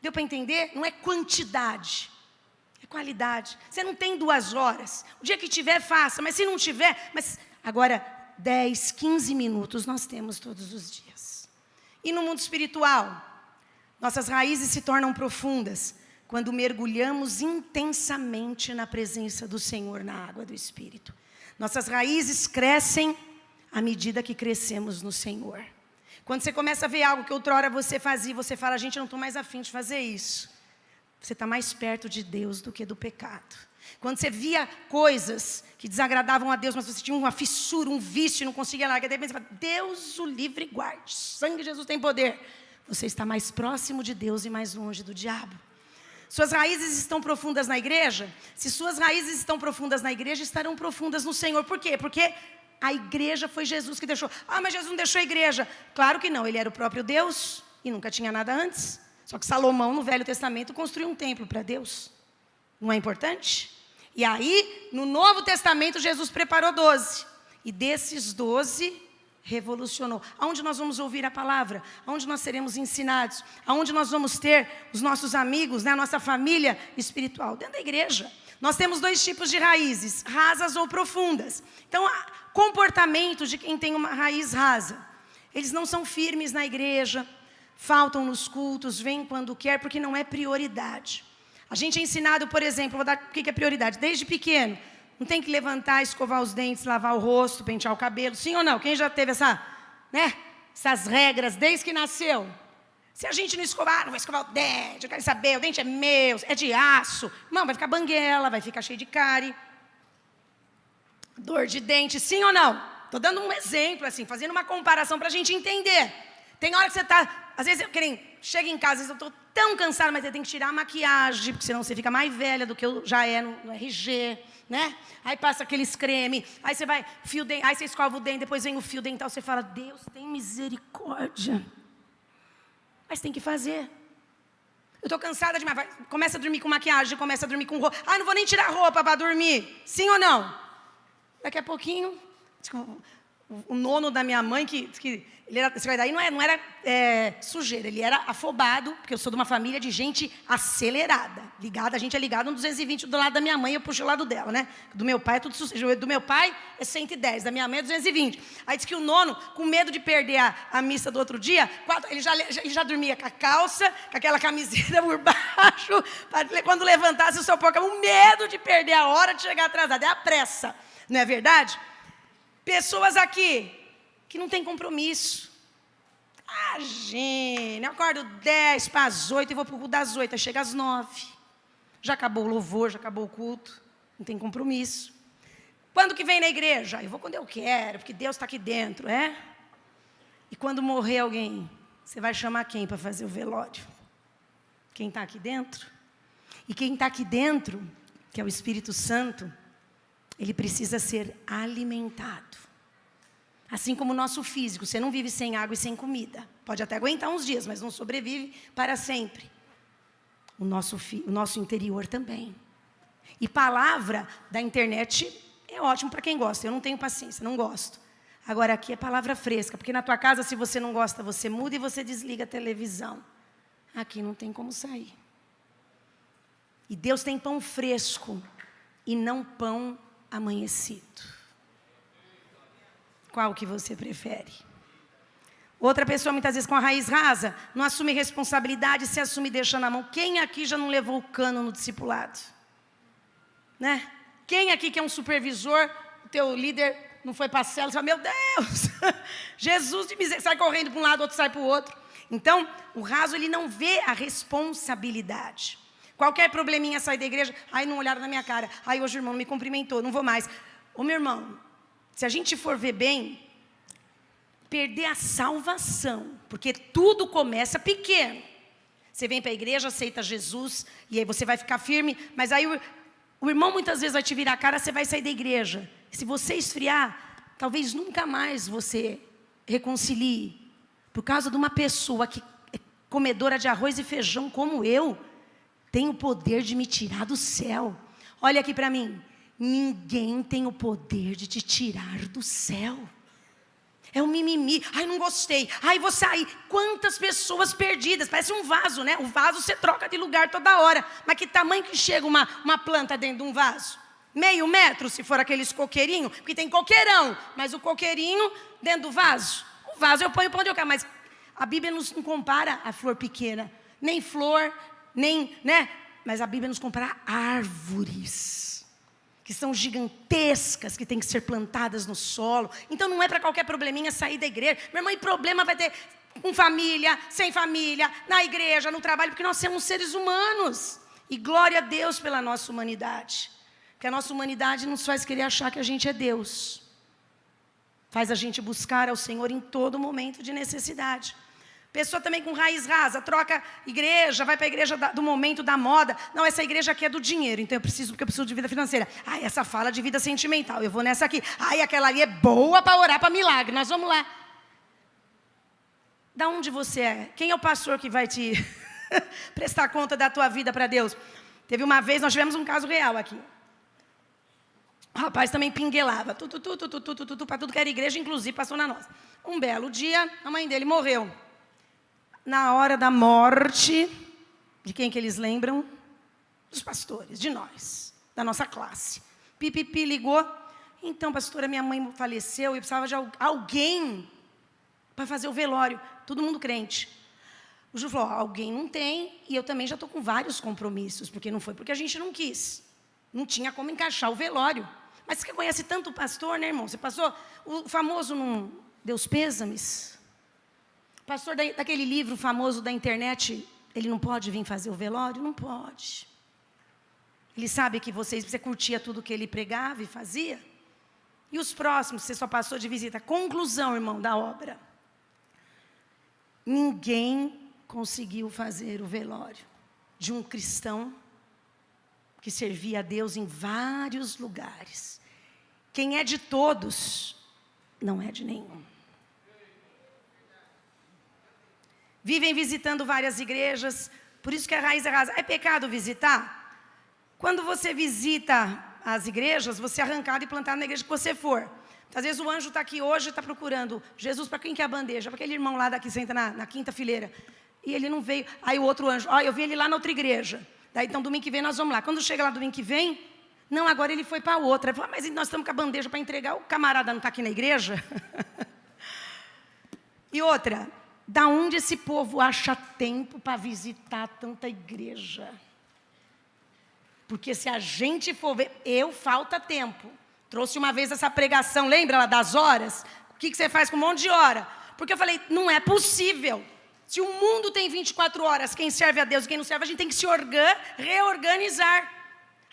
Deu para entender? Não é quantidade, é qualidade. Você não tem 2 horas. O dia que tiver, faça. Mas se não tiver, agora 10, 15 minutos nós temos todos os dias. E no mundo espiritual, nossas raízes se tornam profundas quando mergulhamos intensamente na presença do Senhor, na água do Espírito. Nossas raízes crescem à medida que crescemos no Senhor. Quando você começa a ver algo que outrora você fazia, você fala, gente, eu não estou mais afim de fazer isso. Você está mais perto de Deus do que do pecado. Quando você via coisas que desagradavam a Deus, mas você tinha uma fissura, um vício e não conseguia largar, de repente você fala, Deus o livre e guarde, sangue de Jesus tem poder. Você está mais próximo de Deus e mais longe do diabo. Suas raízes estão profundas na igreja? Se suas raízes estão profundas na igreja, estarão profundas no Senhor. Por quê? Porque a igreja foi Jesus que deixou. Mas Jesus não deixou a igreja. Claro que não, ele era o próprio Deus e nunca tinha nada antes. Só que Salomão, no Velho Testamento, construiu um templo para Deus. Não é importante? E aí, no Novo Testamento, Jesus preparou 12. E desses 12, revolucionou. Aonde nós vamos ouvir a palavra? Aonde nós seremos ensinados? Aonde nós vamos ter os nossos amigos, né? A nossa família espiritual? Dentro da igreja. Nós temos 2 tipos de raízes, rasas ou profundas. Então, comportamento de quem tem uma raiz rasa. Eles não são firmes na igreja, faltam nos cultos, vêm quando quer, porque não é prioridade. A gente é ensinado, por exemplo, vou dar o que é prioridade. Desde pequeno, não tem que levantar, escovar os dentes, lavar o rosto, pentear o cabelo. Sim ou não? Quem já teve essas regras desde que nasceu? Se a gente não escovar, não vai escovar o dente, eu quero saber, o dente é meu, é de aço. Irmão, vai ficar banguela, vai ficar cheio de cárie. Dor de dente, sim ou não? Estou dando um exemplo, assim, fazendo uma comparação para a gente entender. Tem hora que você está, às vezes chega em casa, às vezes eu estou tão cansada, mas você tem que tirar a maquiagem, porque senão você fica mais velha do que eu já é no RG, né? Aí passa aqueles creme, aí você vai, aí você escova o dente, depois vem o fio dental, você fala, Deus tem misericórdia. Mas tem que fazer. Eu estou cansada demais, começa a dormir com maquiagem, começa a dormir com roupa. Não vou nem tirar roupa para dormir, sim ou não? Daqui a pouquinho, o nono da minha mãe, que ele era, daí não era sujeira, ele era afobado, porque eu sou de uma família de gente acelerada, ligada, a gente é ligado no 220 do lado da minha mãe, eu puxo o lado dela, né? Do meu pai é tudo sujeira, do meu pai é 110, da minha mãe é 220. Aí diz que o nono, com medo de perder a missa do outro dia, ele já dormia com a calça, com aquela camiseta por baixo, quando levantasse o seu porco, o medo de perder a hora de chegar atrasado, é a pressa. Não é verdade? Pessoas aqui que não têm compromisso. Gente, eu acordo 10 para as 8 e vou para o culto das 8, aí chega às 9. Já acabou o louvor, já acabou o culto. Não tem compromisso. Quando que vem na igreja? Eu vou quando eu quero, porque Deus está aqui dentro, é? E quando morrer alguém, você vai chamar quem para fazer o velório? Quem está aqui dentro? E quem está aqui dentro, que é o Espírito Santo, ele precisa ser alimentado. Assim como o nosso físico, você não vive sem água e sem comida. Pode até aguentar uns dias, mas não sobrevive para sempre. O nosso interior também. E palavra da internet é ótimo para quem gosta. Eu não tenho paciência, não gosto. Agora aqui é palavra fresca, porque na tua casa, se você não gosta, você muda e você desliga a televisão. Aqui não tem como sair. E Deus tem pão fresco e não pão amanhecido. Qual que você prefere? Outra pessoa, muitas vezes, com a raiz rasa, não assume responsabilidade, se assume deixando a mão. Quem aqui já não levou o cano no discipulado? Né? Quem aqui que é um supervisor, o teu líder não foi para a cela, você fala, meu Deus, Jesus de misericórdia, sai correndo para um lado, outro sai para o outro. Então, o raso, ele não vê a responsabilidade. Qualquer probleminha sai da igreja, aí não olharam na minha cara, aí hoje o irmão não me cumprimentou, não vou mais. Ô meu irmão, se a gente for ver bem, perder a salvação, porque tudo começa pequeno. Você vem para a igreja, aceita Jesus, e aí você vai ficar firme, mas aí o irmão muitas vezes vai te virar a cara, você vai sair da igreja. Se você esfriar, talvez nunca mais você reconcilie. Por causa de uma pessoa que é comedora de arroz e feijão como eu, tem o poder de me tirar do céu. Olha aqui para mim, ninguém tem o poder de te tirar do céu. É um mimimi, ai não gostei, ai vou sair. Quantas pessoas perdidas, parece um vaso, né? O vaso você troca de lugar toda hora. Mas que tamanho que chega uma planta dentro de um vaso? Meio metro, se for aqueles coqueirinhos, porque tem coqueirão, mas o coqueirinho dentro do vaso. O vaso eu ponho para onde eu quero, mas a Bíblia não compara a flor pequena, nem flor, nem, né? Mas a Bíblia nos compara a árvores, que são gigantescas, que têm que ser plantadas no solo. Então não é para qualquer probleminha sair da igreja. Meu irmão, e problema vai ter com família, sem família, na igreja, no trabalho, porque nós somos seres humanos. E glória a Deus pela nossa humanidade. Porque a nossa humanidade nos faz querer achar que a gente é Deus. Faz a gente buscar ao Senhor em todo momento de necessidade. Pessoa também com raiz rasa, troca igreja, vai para a igreja do momento da moda. Não, essa igreja aqui é do dinheiro, então porque eu preciso de vida financeira. Ah, essa fala de vida sentimental, eu vou nessa aqui. Ah, e aquela ali é boa para orar para milagre, nós vamos lá. Da onde você é? Quem é o pastor que vai te prestar conta da tua vida para Deus? Teve uma vez, nós tivemos um caso real aqui. O rapaz também pinguelava, para tudo que era igreja, inclusive passou na nossa. Um belo dia, a mãe dele morreu. Na hora da morte, de quem que eles lembram? Dos pastores, de nós, da nossa classe. Pipipi ligou, então pastora, minha mãe faleceu e precisava de alguém para fazer o velório, todo mundo crente. O Ju falou, alguém não tem, e eu também já estou com vários compromissos, porque não foi porque a gente não quis, não tinha como encaixar o velório. Mas você conhece tanto o pastor, né, irmão? Você passou, o famoso não deu os pêsames. O pastor daquele livro famoso da internet, ele não pode vir fazer o velório? Não pode. Ele sabe que você curtia tudo que ele pregava e fazia? E os próximos, você só passou de visita. Conclusão, irmão, da obra. Ninguém conseguiu fazer o velório de um cristão que servia a Deus em vários lugares. Quem é de todos, não é de nenhum. Vivem visitando várias igrejas, por isso que a raiz é rasa. É pecado visitar? Quando você visita as igrejas, você é arrancado e plantado na igreja que você for. Às vezes o anjo está aqui hoje e está procurando Jesus, para quem que é a bandeja? Para aquele irmão lá daqui, senta na quinta fileira. E ele não veio. Aí o outro anjo, eu vi ele lá na outra igreja. Daí então domingo que vem nós vamos lá. Quando chega lá domingo que vem, não, agora ele foi para outra. Ele falou, mas nós estamos com a bandeja para entregar, o camarada não está aqui na igreja? E outra, da onde esse povo acha tempo para visitar tanta igreja? Porque se a gente for ver, falta tempo. Trouxe uma vez essa pregação, lembra lá das horas? O que você faz com um monte de hora? Porque eu falei, não é possível. Se o mundo tem 24 horas, quem serve a Deus e quem não serve, a gente tem que se reorganizar.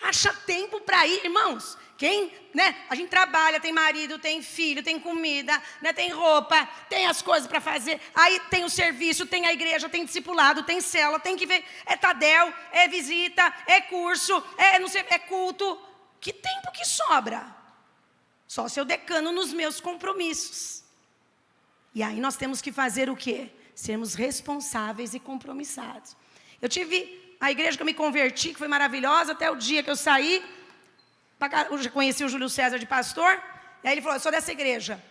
Acha tempo para ir, irmãos. Quem, né? A gente trabalha, tem marido, tem filho, tem comida, né? Tem roupa, tem as coisas para fazer. Aí tem o serviço, tem a igreja, tem discipulado, tem célula, tem que ver. É Tadel, é visita, é curso, é culto. Que tempo que sobra? Só se eu decano nos meus compromissos. E aí nós temos que fazer o quê? Sermos responsáveis e compromissados. Eu tive a igreja que eu me converti, que foi maravilhosa, até o dia que eu saí. Eu já conheci o Júlio César de pastor. E aí ele falou, eu sou dessa igreja.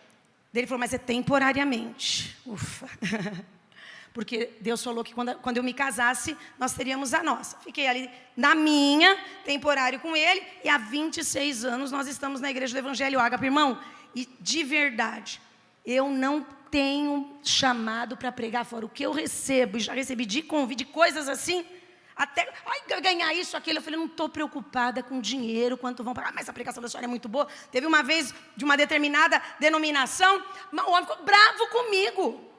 Daí ele falou, mas é temporariamente. Ufa. Porque Deus falou que quando eu me casasse, nós teríamos a nossa. Fiquei ali na minha, temporário com ele, e há 26 anos nós estamos na igreja do Evangelho Ágape, irmão. E de verdade, eu não tenho chamado para pregar fora. O que eu recebo, e já recebi de convite, de coisas assim, até ganhar isso, aquilo. Eu falei, não estou preocupada com dinheiro, quanto vão pagar, mas a pregação da senhora é muito boa. Teve uma vez, de uma determinada denominação, o homem ficou bravo comigo.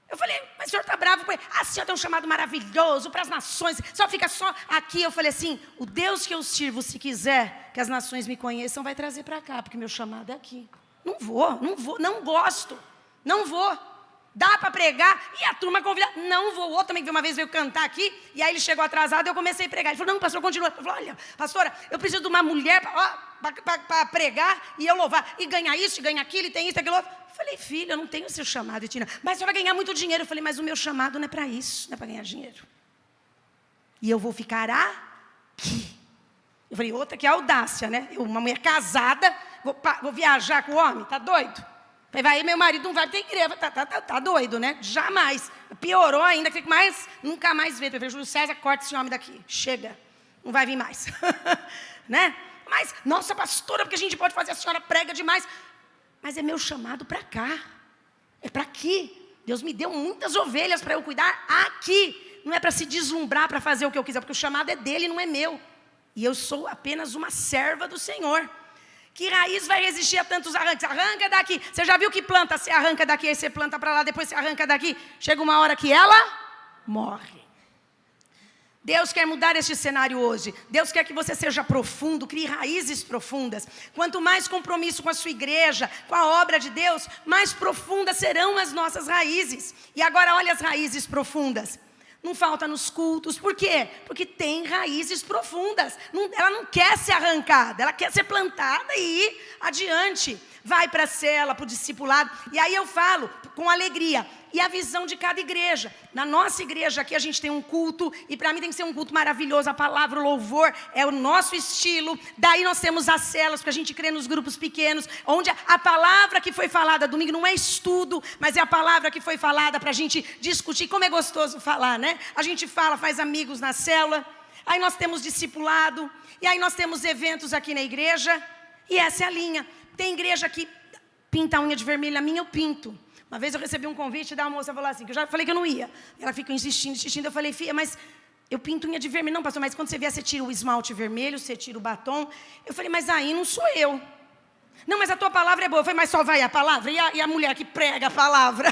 Eu falei, mas o senhor está bravo com ele? Ah, o senhor tem um chamado maravilhoso para as nações, só fica só aqui. Eu falei assim, o Deus que eu sirvo, se quiser que as nações me conheçam, vai trazer para cá, porque meu chamado é aqui. Não vou, não gosto, não vou. Dá para pregar, e a turma convida, não vou. O outro também uma vez veio cantar aqui, e aí ele chegou atrasado, eu comecei a pregar. Ele falou, não, pastor, continua. Eu falei, olha, pastora, eu preciso de uma mulher para pregar, e eu louvar, e ganhar isso, e ganhar aquilo, e tem isso, aquilo outro. Eu falei, filha, eu não tenho seu chamado, Tina, mas a senhora vai ganhar muito dinheiro. Eu falei, mas o meu chamado não é para isso, não é para ganhar dinheiro. E eu vou ficar aqui. Eu falei, outra que é audácia, né? Uma mulher casada, vou viajar com o homem, tá doido? Eu falei, vai, meu marido não vai ter igreja, tá doido, né? Jamais. Piorou ainda, fico mais, nunca mais ver. Eu falei, Júlio César, corta esse homem daqui, chega, não vai vir mais. Né? Mas, nossa pastora, porque a gente pode fazer, a senhora prega demais. Mas é meu chamado para cá, é para aqui. Deus me deu muitas ovelhas para eu cuidar aqui. Não é para se deslumbrar, para fazer o que eu quiser, porque o chamado é dele, não é meu. E eu sou apenas uma serva do Senhor. Que raiz vai resistir a tantos arranques? Arranca daqui. Você já viu que planta? Você arranca daqui, aí você planta para lá, depois você arranca daqui. Chega uma hora que ela morre. Deus quer mudar este cenário hoje. Deus quer que você seja profundo, crie raízes profundas. Quanto mais compromisso com a sua igreja, com a obra de Deus, mais profundas serão as nossas raízes. E agora olha as raízes profundas. Não falta nos cultos. Por quê? Porque tem raízes profundas. Ela não quer ser arrancada, ela quer ser plantada e ir adiante. Vai para a cela, para o discipulado. E aí eu falo com alegria. E a visão de cada igreja. Na nossa igreja aqui a gente tem um culto. E para mim tem que ser um culto maravilhoso. A palavra, o louvor é o nosso estilo. Daí nós temos as celas, porque a gente crê nos grupos pequenos. Onde a palavra que foi falada domingo não é estudo, mas é a palavra que foi falada para a gente discutir. Como é gostoso falar, né? A gente fala, faz amigos na célula. Aí nós temos discipulado. E aí nós temos eventos aqui na igreja. E essa é a linha. Tem igreja que pinta a unha de vermelho, a minha eu pinto. Uma vez eu recebi um convite da moça falou assim, que eu já falei que eu não ia. Ela ficou insistindo. Eu falei, filha, mas eu pinto unha de vermelho. Não, pastor, mas quando você vier, você tira o esmalte vermelho, você tira o batom. Eu falei, mas aí não sou eu. Não, mas a tua palavra é boa. Eu falei, mas só vai a palavra? E a mulher que prega a palavra?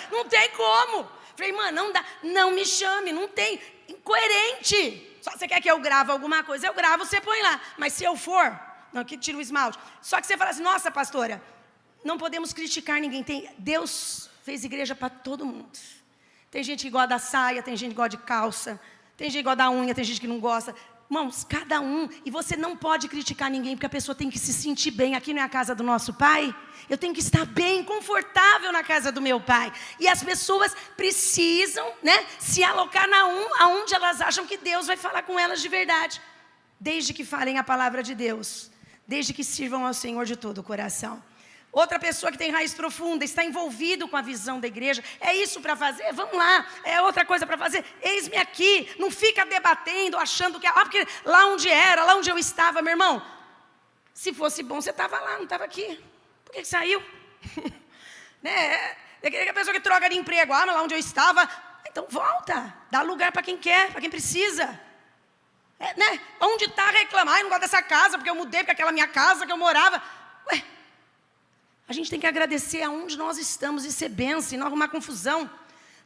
Não tem como. Eu falei, mano, não dá. Não me chame, não tem. Incoerente. Só você quer que eu grave alguma coisa, eu gravo, você põe lá. Mas se eu for... Não, aqui tira o esmalte. Só que você fala assim, nossa, pastora, não podemos criticar ninguém. Deus fez igreja para todo mundo. Tem gente que gosta da saia, tem gente que gosta de calça, tem gente que gosta da unha, tem gente que não gosta. Irmãos, cada um. E você não pode criticar ninguém, porque a pessoa tem que se sentir bem. Aqui não é a casa do nosso pai. Eu tenho que estar bem, confortável na casa do meu pai. E as pessoas precisam, né, se alocar aonde elas acham que Deus vai falar com elas de verdade. Desde que falem a palavra de Deus. Desde que sirvam ao Senhor de todo o coração. Outra pessoa que tem raiz profunda, está envolvido com a visão da igreja. É isso para fazer? Vamos lá. É outra coisa para fazer? Eis-me aqui. Não fica debatendo, achando que... porque lá onde era, lá onde eu estava, meu irmão. Se fosse bom, você estava lá, não estava aqui. Por que saiu? Né? É a pessoa que troca de emprego. Mas lá onde eu estava... Então volta. Dá lugar para quem quer, para quem precisa. Né? Onde está reclamar? Eu não gosto dessa casa, porque eu mudei para aquela minha casa que eu morava. Ué, a gente tem que agradecer aonde nós estamos e ser bênção, e não arrumar confusão.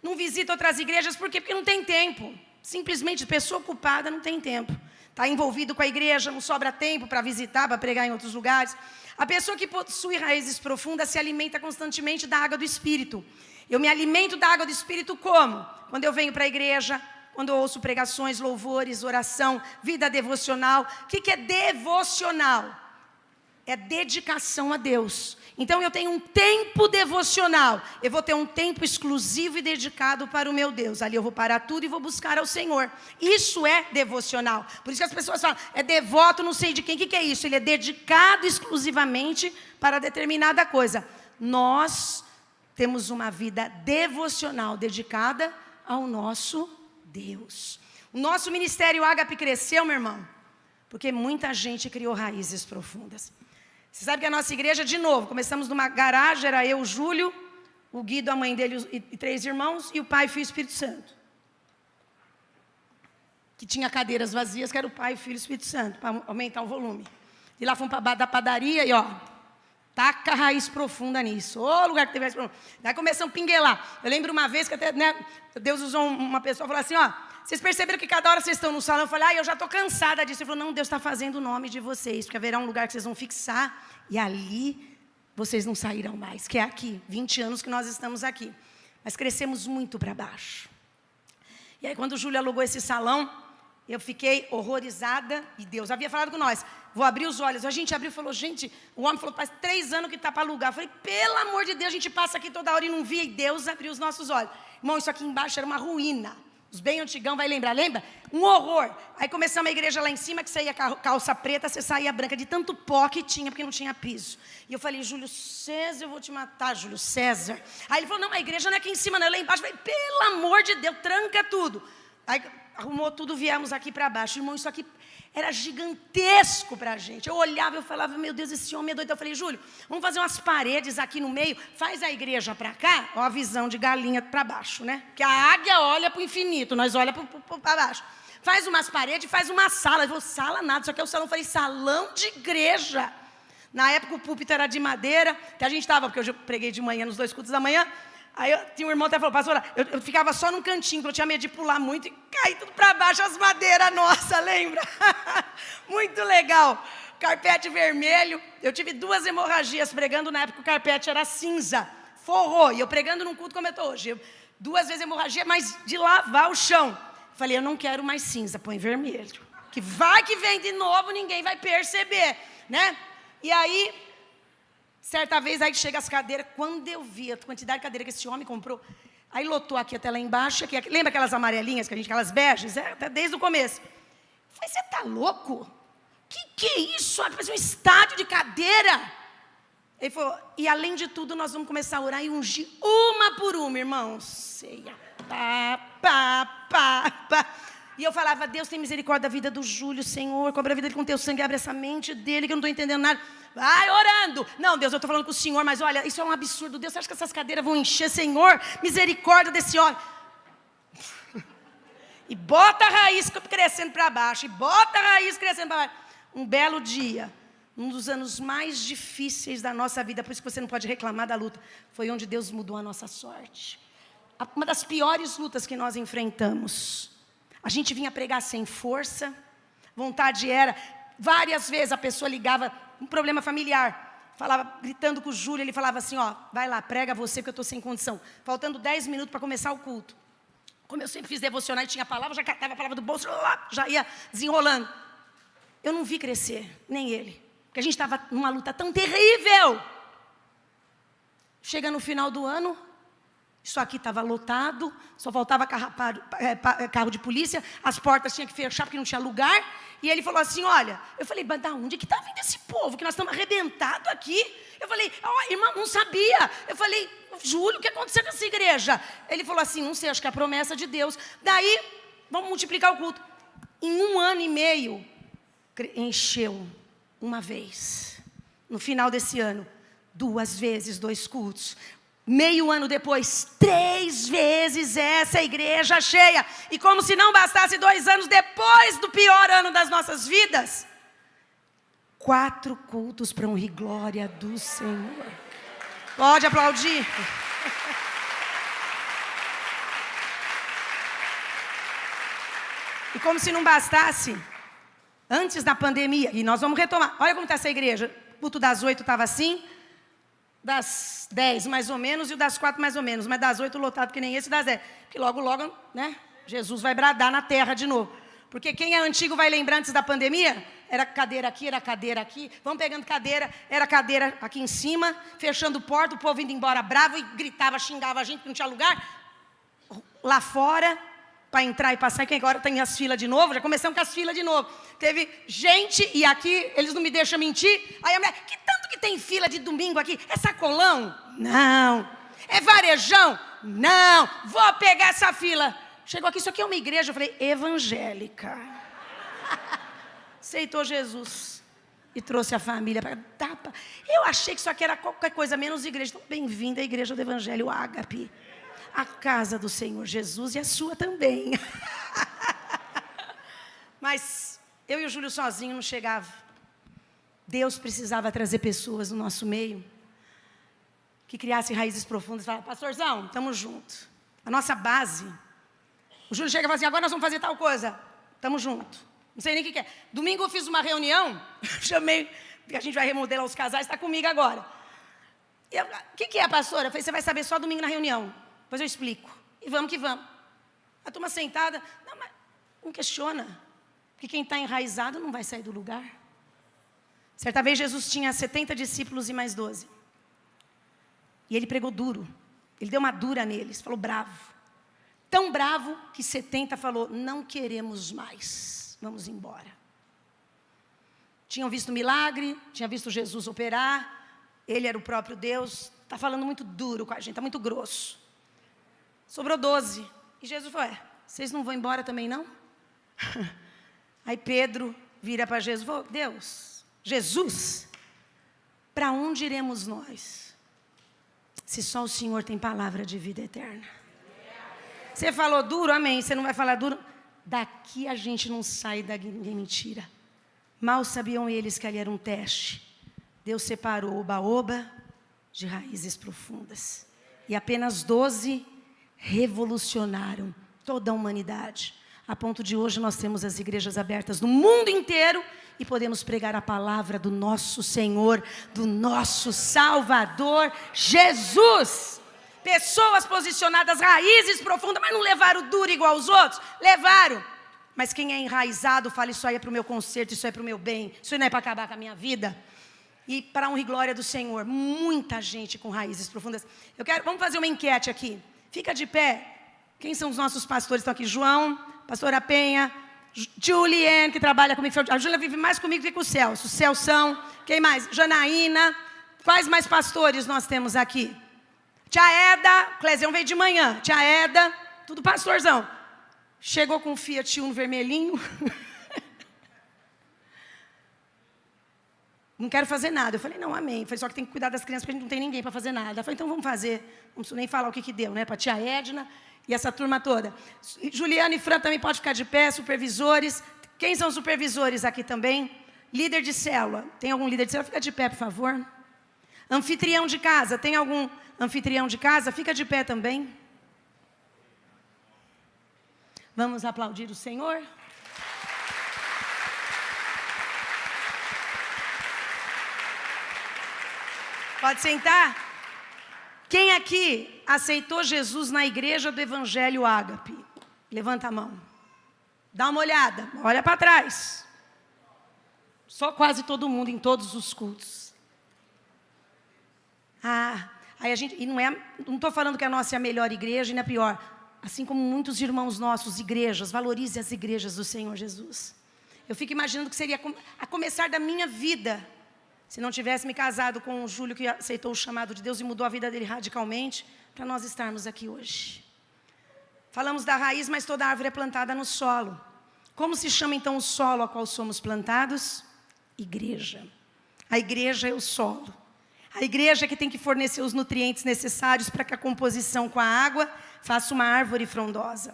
Não visita outras igrejas, por quê? Porque não tem tempo. Simplesmente, pessoa ocupada não tem tempo. Está envolvido com a igreja, não sobra tempo para visitar, para pregar em outros lugares. A pessoa que possui raízes profundas se alimenta constantemente da água do Espírito. Eu me alimento da água do Espírito como? Quando eu venho para a igreja, quando eu ouço pregações, louvores, oração, vida devocional. O que é devocional? É dedicação a Deus. Então eu tenho um tempo devocional. Eu vou ter um tempo exclusivo e dedicado para o meu Deus. Ali eu vou parar tudo e vou buscar ao Senhor. Isso é devocional. Por isso que as pessoas falam, é devoto não sei de quem. O que é isso? Ele é dedicado exclusivamente para determinada coisa. nós temos uma vida devocional dedicada ao nosso Deus. O nosso ministério Ágape cresceu, meu irmão, porque muita gente criou raízes profundas. Você sabe que a nossa igreja, de novo, começamos numa garagem, era eu, o Júlio, o Guido, a mãe dele e 3 irmãos, e o Pai, Filho e Espírito Santo. Que tinha cadeiras vazias, que era o Pai, Filho e Espírito Santo, para aumentar o volume. E lá fomos para da padaria e, taca a raiz profunda nisso. Ô, lugar que teve raiz profunda. Daí começamos a pinguelar. Eu lembro uma vez que até, Deus usou uma pessoa e falou assim, vocês perceberam que cada hora vocês estão no salão? Eu falei, eu já estou cansada disso. Ele falou, não, Deus está fazendo o nome de vocês, porque haverá um lugar que vocês vão fixar, e ali vocês não sairão mais, que é aqui, 20 anos que nós estamos aqui. Mas crescemos muito para baixo. E aí quando o Júlio alugou esse salão, eu fiquei horrorizada, e Deus havia falado com nós, vou abrir os olhos. A gente abriu e falou, gente, o homem falou, faz 3 anos que está para alugar. Eu falei, pelo amor de Deus, a gente passa aqui toda hora e não via, e Deus abriu os nossos olhos. Irmão, isso aqui embaixo era uma ruína. Os bem antigão vai lembrar, lembra? Um horror. Aí começamos a igreja lá em cima, que saía calça preta, você saía branca, de tanto pó que tinha, porque não tinha piso. E eu falei, Júlio César, eu vou te matar, Júlio César. Aí ele falou, não, a igreja não é aqui em cima, não, é lá embaixo. Eu falei, pelo amor de Deus, tranca tudo. Aí arrumou tudo, viemos aqui para baixo. Irmão, isso aqui era gigantesco para a gente. Eu olhava, eu falava, meu Deus, esse homem é doido. Eu falei, Júlio, vamos fazer umas paredes aqui no meio, faz a igreja para cá, ó, a visão de galinha para baixo, né? Que a águia olha para o infinito, nós olhamos para baixo. Faz umas paredes, faz uma sala. Ele falou, sala nada, isso aqui é o salão. Eu falei, salão de igreja. Na época o púlpito era de madeira, que a gente estava, porque eu preguei de manhã nos 2 cultos da manhã. Aí tinha um irmão que até falou, pastora, eu ficava só num cantinho, porque eu tinha medo de pular muito e cair tudo para baixo, as madeiras, nossa, lembra? Muito legal. Carpete vermelho. Eu tive 2 hemorragias pregando, na época o carpete era cinza, forrou. E eu pregando num culto como eu estou hoje. 2 vezes hemorragia, mas de lavar o chão. Falei, eu não quero mais cinza, põe vermelho. Que vai que vem de novo, ninguém vai perceber, né? E aí, certa vez, aí chega as cadeiras, quando eu vi a quantidade de cadeira que esse homem comprou, aí lotou aqui até lá embaixo, aqui, lembra aquelas amarelinhas, aquelas beges, até desde o começo. Eu falei, você está louco? Que é isso? Parece um estádio de cadeira. Ele falou, e além de tudo, nós vamos começar a orar e ungir uma por uma, irmãos. Ceia, pá. E eu falava, Deus tem misericórdia da vida do Júlio, Senhor, cobra a vida dele com teu sangue, abre essa mente dele, que eu não estou entendendo nada. Vai orando. Não, Deus, eu estou falando com o Senhor, mas olha, isso é um absurdo. Deus, você acha que essas cadeiras vão encher? Senhor, misericórdia desse homem. E bota a raiz crescendo para baixo, Um belo dia, um dos anos mais difíceis da nossa vida, por isso que você não pode reclamar da luta, foi onde Deus mudou a nossa sorte. Uma das piores lutas que nós enfrentamos. A gente vinha pregar sem força, vontade era, várias vezes a pessoa ligava, um problema familiar, falava, gritando com o Júlio, ele falava assim, vai lá, prega você, porque eu estou sem condição. Faltando 10 minutos para começar o culto. Como eu sempre fiz devocional e tinha a palavra, já catava a palavra do bolso, já ia desenrolando. Eu não vi crescer, nem ele, porque a gente estava numa luta tão terrível. Chega no final do ano, isso aqui estava lotado, só faltava carro de polícia, as portas tinham que fechar porque não tinha lugar. E ele falou assim, olha, eu falei, mas da onde que está vindo esse povo, que nós estamos arrebentados aqui? Eu falei, irmão, não sabia. Eu falei, Júlio, o que aconteceu com essa igreja? Ele falou assim, não sei, acho que é a promessa de Deus. Daí, vamos multiplicar o culto. Em 1 ano e meio, encheu uma vez. No final desse ano, 2 vezes, 2 cultos. Meio ano depois, 3 vezes essa igreja cheia. E como se não bastasse, 2 anos depois do pior ano das nossas vidas, 4 cultos para honra e glória do Senhor. Pode aplaudir. E como se não bastasse, antes da pandemia, e nós vamos retomar, olha como está essa igreja, o culto das 8 estava assim, das 10 mais ou menos, e o das 4 mais ou menos, mas das 8 lotado que nem esse, das 10, porque logo, né, Jesus vai bradar na terra de novo, porque quem é antigo vai lembrar antes da pandemia, era cadeira aqui, vamos pegando cadeira, era cadeira aqui em cima, fechando porta, o povo indo embora bravo, e gritava, xingava a gente que não tinha lugar, lá fora, para entrar e passar, que agora tem as filas de novo, já começamos com as filas de novo, teve gente, e aqui, eles não me deixam mentir, aí a mulher, que tanto que tem fila de domingo aqui? É sacolão? Não. É varejão? Não. Vou pegar essa fila. Chegou aqui, isso aqui é uma igreja. Eu falei, evangélica. Aceitou Jesus. E trouxe a família para tapa. Eu achei que isso aqui era qualquer coisa menos igreja. Então, bem-vinda à igreja do Evangelho Ágape. A casa do Senhor Jesus e a sua também. Mas eu e o Júlio sozinho não chegava. Deus precisava trazer pessoas no nosso meio que criassem raízes profundas. Fala, pastorzão, estamos juntos. A nossa base. O Júlio chega e fala assim, agora nós vamos fazer tal coisa. Estamos juntos. Não sei nem o que é. Domingo eu fiz uma reunião, chamei, porque a gente vai remodelar os casais, está comigo agora. O que é, pastora? Eu falei, você vai saber só domingo na reunião. Depois eu explico. E vamos que vamos. A turma sentada, não, mas não questiona. Porque quem está enraizado não vai sair do lugar. Certa vez Jesus tinha 70 discípulos e mais 12. E ele pregou duro. Ele deu uma dura neles, falou bravo. Tão bravo que 70 falou, não queremos mais. Vamos embora. Tinham visto milagre, tinham visto Jesus operar. Ele era o próprio Deus. Está falando muito duro com a gente, está muito grosso. Sobrou 12. E Jesus falou, vocês não vão embora também não? Aí Pedro vira para Jesus e falou, Deus, Jesus, para onde iremos nós? Se só o Senhor tem palavra de vida eterna. Você falou duro, amém. Você não vai falar duro? Daqui a gente não sai da mentira. Mal sabiam eles que ali era um teste. Deus separou o baoba de raízes profundas. E apenas 12 revolucionaram toda a humanidade. A ponto de hoje nós temos as igrejas abertas no mundo inteiro e podemos pregar a palavra do nosso Senhor, do nosso Salvador, Jesus. Pessoas posicionadas, raízes profundas, mas não levaram duro igual aos outros? Levaram. Mas quem é enraizado fala, isso aí é para o meu conserto, isso aí é para o meu bem, isso aí não é para acabar com a minha vida. E para a honra e glória do Senhor, muita gente com raízes profundas. Vamos fazer uma enquete aqui. Fica de pé. Quem são os nossos pastores? Estão aqui, João, pastora Penha, Juliane, que trabalha comigo. A Júlia vive mais comigo do que com o Celso. Celção, quem mais? Janaína. Quais mais pastores nós temos aqui? Tia Eda, Clesião veio de manhã. Tia Eda, tudo pastorzão. Chegou com um Fiat Uno vermelhinho. Não quero fazer nada. Eu falei, não, amém. Eu falei, só que tem que cuidar das crianças, porque a gente não tem ninguém para fazer nada. Eu falei, então vamos fazer. Não preciso nem falar o que deu, né? Para a tia Edna e essa turma toda. Juliana e Fran também pode ficar de pé, supervisores. Quem são os supervisores aqui também? Líder de célula. Tem algum líder de célula? Fica de pé, por favor. Anfitrião de casa. Tem algum anfitrião de casa? Fica de pé também. Vamos aplaudir o Senhor? Pode sentar? Quem aqui aceitou Jesus na igreja do Evangelho Ágape? Levanta a mão. Dá uma olhada, olha para trás. Só quase todo mundo em todos os cultos. Aí a gente, e não estou falando que a nossa é a melhor igreja e não é a pior. Assim como muitos irmãos nossos, igrejas, valorize as igrejas do Senhor Jesus. Eu fico imaginando que seria a começar da minha vida, se não tivesse me casado com o Júlio, que aceitou o chamado de Deus e mudou a vida dele radicalmente, para nós estarmos aqui hoje. Falamos da raiz, mas toda árvore é plantada no solo. Como se chama então o solo a qual somos plantados? Igreja. A igreja é o solo. A igreja é que tem que fornecer os nutrientes necessários para que a composição com a água faça uma árvore frondosa.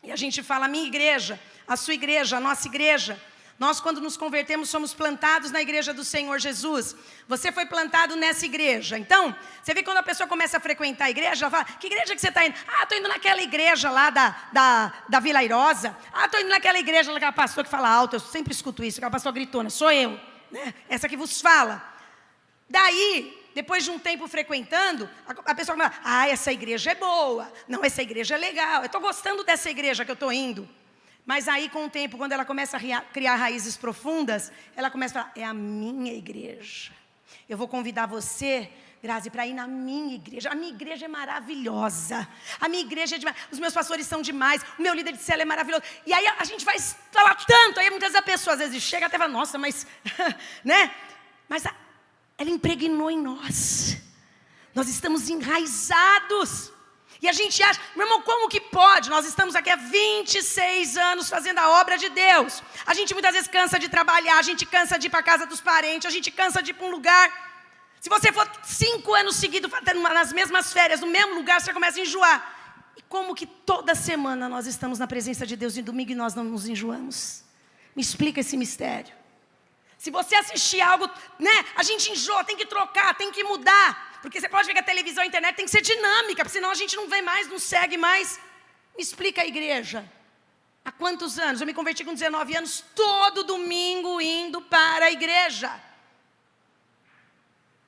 E a gente fala, a minha igreja, a sua igreja, a nossa igreja. Nós, quando nos convertemos, somos plantados na igreja do Senhor Jesus. Você foi plantado nessa igreja. Então, você vê quando a pessoa começa a frequentar a igreja, ela fala, que igreja que você está indo? Estou indo naquela igreja lá da Vila Airosa. Estou indo naquela igreja, aquela pastora que fala alto. Eu sempre escuto isso, aquela pastora gritona, sou eu, né? Essa que vos fala. Daí, depois de um tempo frequentando, a pessoa fala, essa igreja é boa. Não, essa igreja é legal. Eu estou gostando dessa igreja que eu estou indo. Mas aí, com o tempo, quando ela começa a criar raízes profundas, ela começa a falar, é a minha igreja. Eu vou convidar você, Grazi, para ir na minha igreja. A minha igreja é maravilhosa. A minha igreja é demais. Os meus pastores são demais. O meu líder de célula é maravilhoso. E aí a gente vai falar tanto. Aí muitas das pessoas, às vezes, chega até e fala, nossa, mas... né? Mas ela impregnou em nós. Nós estamos enraizados. E a gente acha, meu irmão, como que pode? Nós estamos aqui há 26 anos fazendo a obra de Deus. A gente muitas vezes cansa de trabalhar, a gente cansa de ir para a casa dos parentes, a gente cansa de ir para um lugar. Se você for 5 anos seguidos nas mesmas férias, no mesmo lugar, você começa a enjoar. E como que toda semana nós estamos na presença de Deus e domingo e nós não nos enjoamos? Me explica esse mistério. Se você assistir algo, né, a gente enjoa, tem que trocar, tem que mudar. Porque você pode ver que a televisão, a internet tem que ser dinâmica, porque senão a gente não vê mais, não segue mais. Me explica a igreja. Há quantos anos? Eu me converti com 19 anos, todo domingo indo para a igreja.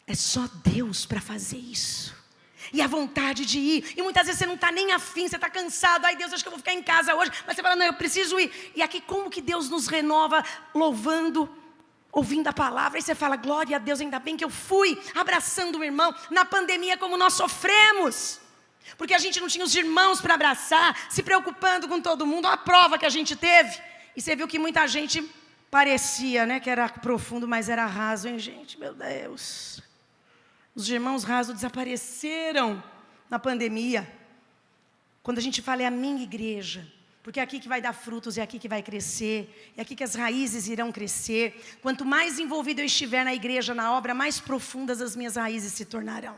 É só Deus para fazer isso. E a vontade de ir. E muitas vezes você não está nem afim, você está cansado. Ai Deus, acho que eu vou ficar em casa hoje. Mas você fala, não, eu preciso ir. E aqui como que Deus nos renova louvando, ouvindo a palavra, aí você fala, glória a Deus, ainda bem que eu fui, abraçando o irmão, na pandemia como nós sofremos, porque a gente não tinha os irmãos para abraçar, se preocupando com todo mundo, olha a prova que a gente teve, e você viu que muita gente parecia, né, que era profundo, mas era raso, hein gente, meu Deus, os irmãos rasos desapareceram na pandemia. Quando a gente fala é a minha igreja, porque é aqui que vai dar frutos, é aqui que vai crescer, é aqui que as raízes irão crescer. Quanto mais envolvido eu estiver na igreja, na obra, mais profundas as minhas raízes se tornarão.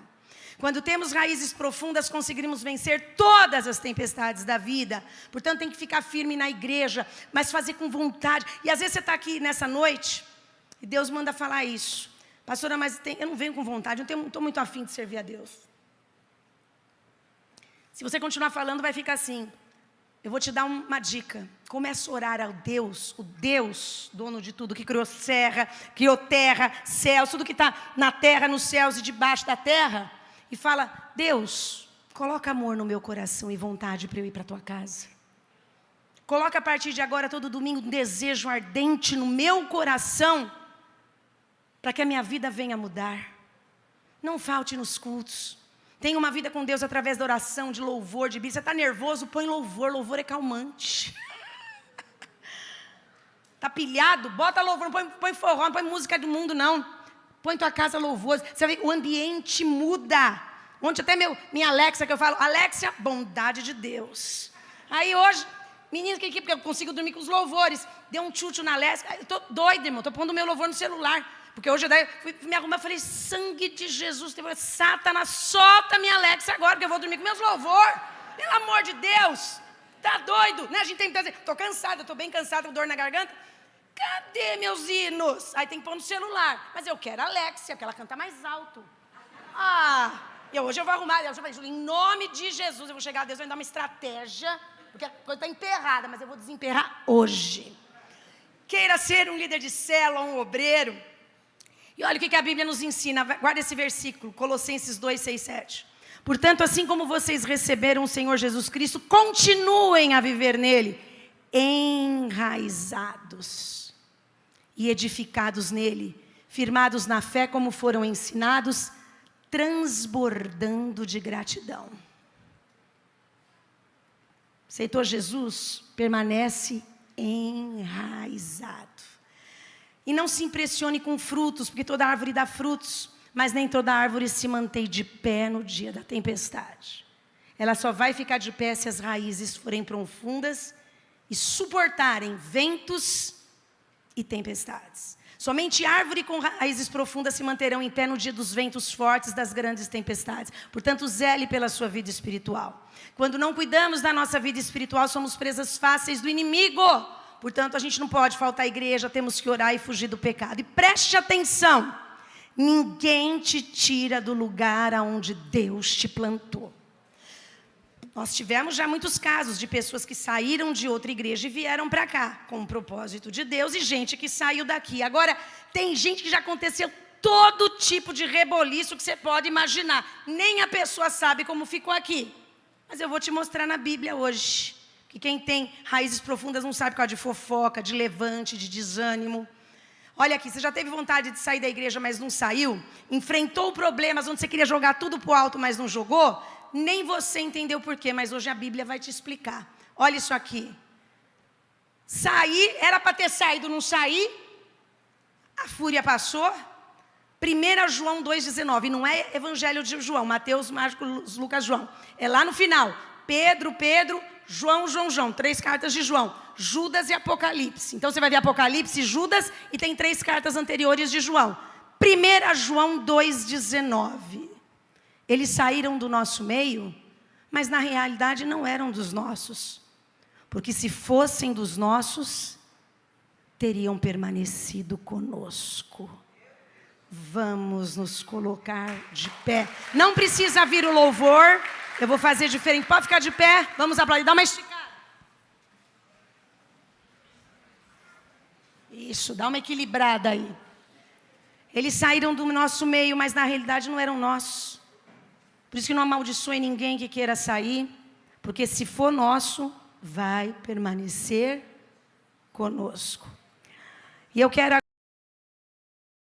Quando temos raízes profundas, conseguiremos vencer todas as tempestades da vida. Portanto, tem que ficar firme na igreja, mas fazer com vontade. E às vezes você está aqui nessa noite, e Deus manda falar isso. Pastora, mas eu não venho com vontade, eu não estou muito afim de servir a Deus. Se você continuar falando, vai ficar assim. Eu vou te dar uma dica. Comece a orar ao Deus, o Deus, dono de tudo, que criou criou terra, céus, tudo que está na terra, nos céus e debaixo da terra. E fala, Deus, coloca amor no meu coração e vontade para eu ir para a tua casa. Coloca a partir de agora, todo domingo, um desejo ardente no meu coração, para que a minha vida venha mudar. Não falte nos cultos. Tenha uma vida com Deus através da oração, de louvor, de bíblia. Você está nervoso, põe louvor. Louvor é calmante. Está pilhado? Bota louvor, não põe forró, não põe música do mundo, não. Põe tua casa louvor. Você vê, o ambiente muda. Ontem até minha Alexa, que eu falo, Alexa, bondade de Deus. Aí hoje, menina, que porque eu consigo dormir com os louvores. Deu um chute na Alexa. Eu estou doida, irmão. Estou pondo o meu louvor no celular. Porque hoje eu fui me arrumar e falei, sangue de Jesus, Satanás, solta minha Alexa agora, porque eu vou dormir com meus louvor. Pelo amor de Deus, tá doido? Né? A gente tem que dizer, estou cansada, estou bem cansada, com dor na garganta. Cadê meus hinos? Aí tem que pôr no celular. Mas eu quero a Alexia, porque ela canta mais alto. Hoje eu vou arrumar, eu falei, em nome de Jesus, eu vou chegar a Deus, eu vou dar uma estratégia, porque a coisa está emperrada, mas eu vou desemperrar hoje. Queira ser um líder de célula, um obreiro. E olha o que a Bíblia nos ensina, guarda esse versículo, Colossenses 2, 6, 7. Portanto, assim como vocês receberam o Senhor Jesus Cristo, continuem a viver nele, enraizados e edificados nele, firmados na fé como foram ensinados, transbordando de gratidão. Aceitou Jesus? Permanece enraizado. E não se impressione com frutos, porque toda árvore dá frutos, mas nem toda árvore se mantém de pé no dia da tempestade. Ela só vai ficar de pé se as raízes forem profundas e suportarem ventos e tempestades. Somente árvore com raízes profundas se manterão em pé no dia dos ventos fortes, das grandes tempestades. Portanto, zele pela sua vida espiritual. Quando não cuidamos da nossa vida espiritual, somos presas fáceis do inimigo. Portanto, a gente não pode faltar à igreja, temos que orar e fugir do pecado. E preste atenção, ninguém te tira do lugar aonde Deus te plantou. Nós tivemos já muitos casos de pessoas que saíram de outra igreja e vieram para cá, com o propósito de Deus, e gente que saiu daqui. Agora, tem gente que já aconteceu todo tipo de reboliço que você pode imaginar. Nem a pessoa sabe como ficou aqui. Mas eu vou te mostrar na Bíblia hoje. Que quem tem raízes profundas não sabe por causa de fofoca, de levante, de desânimo. Olha aqui, você já teve vontade de sair da igreja, mas não saiu? Enfrentou problemas onde você queria jogar tudo para o alto, mas não jogou? Nem você entendeu por quê, mas hoje a Bíblia vai te explicar. Olha isso aqui. Sair, era para ter saído, não sair. A fúria passou. 1 João 2,19. Não é Evangelho de João, Mateus, Marcos, Lucas, João. É lá no final. Pedro, João. 3 cartas de João. Judas e Apocalipse. Então você vai ver Apocalipse, Judas e tem 3 cartas anteriores de João. 1 João 2,19. Eles saíram do nosso meio, mas na realidade não eram dos nossos. Porque se fossem dos nossos, teriam permanecido conosco. Vamos nos colocar de pé. Não precisa vir o louvor. Eu vou fazer diferente. Pode ficar de pé. Vamos aplaudir. Dá uma esticada. Isso, dá uma equilibrada aí. Eles saíram do nosso meio, mas na realidade não eram nossos. Por isso que não amaldiçoe ninguém que queira sair. Porque se for nosso, vai permanecer conosco. E eu quero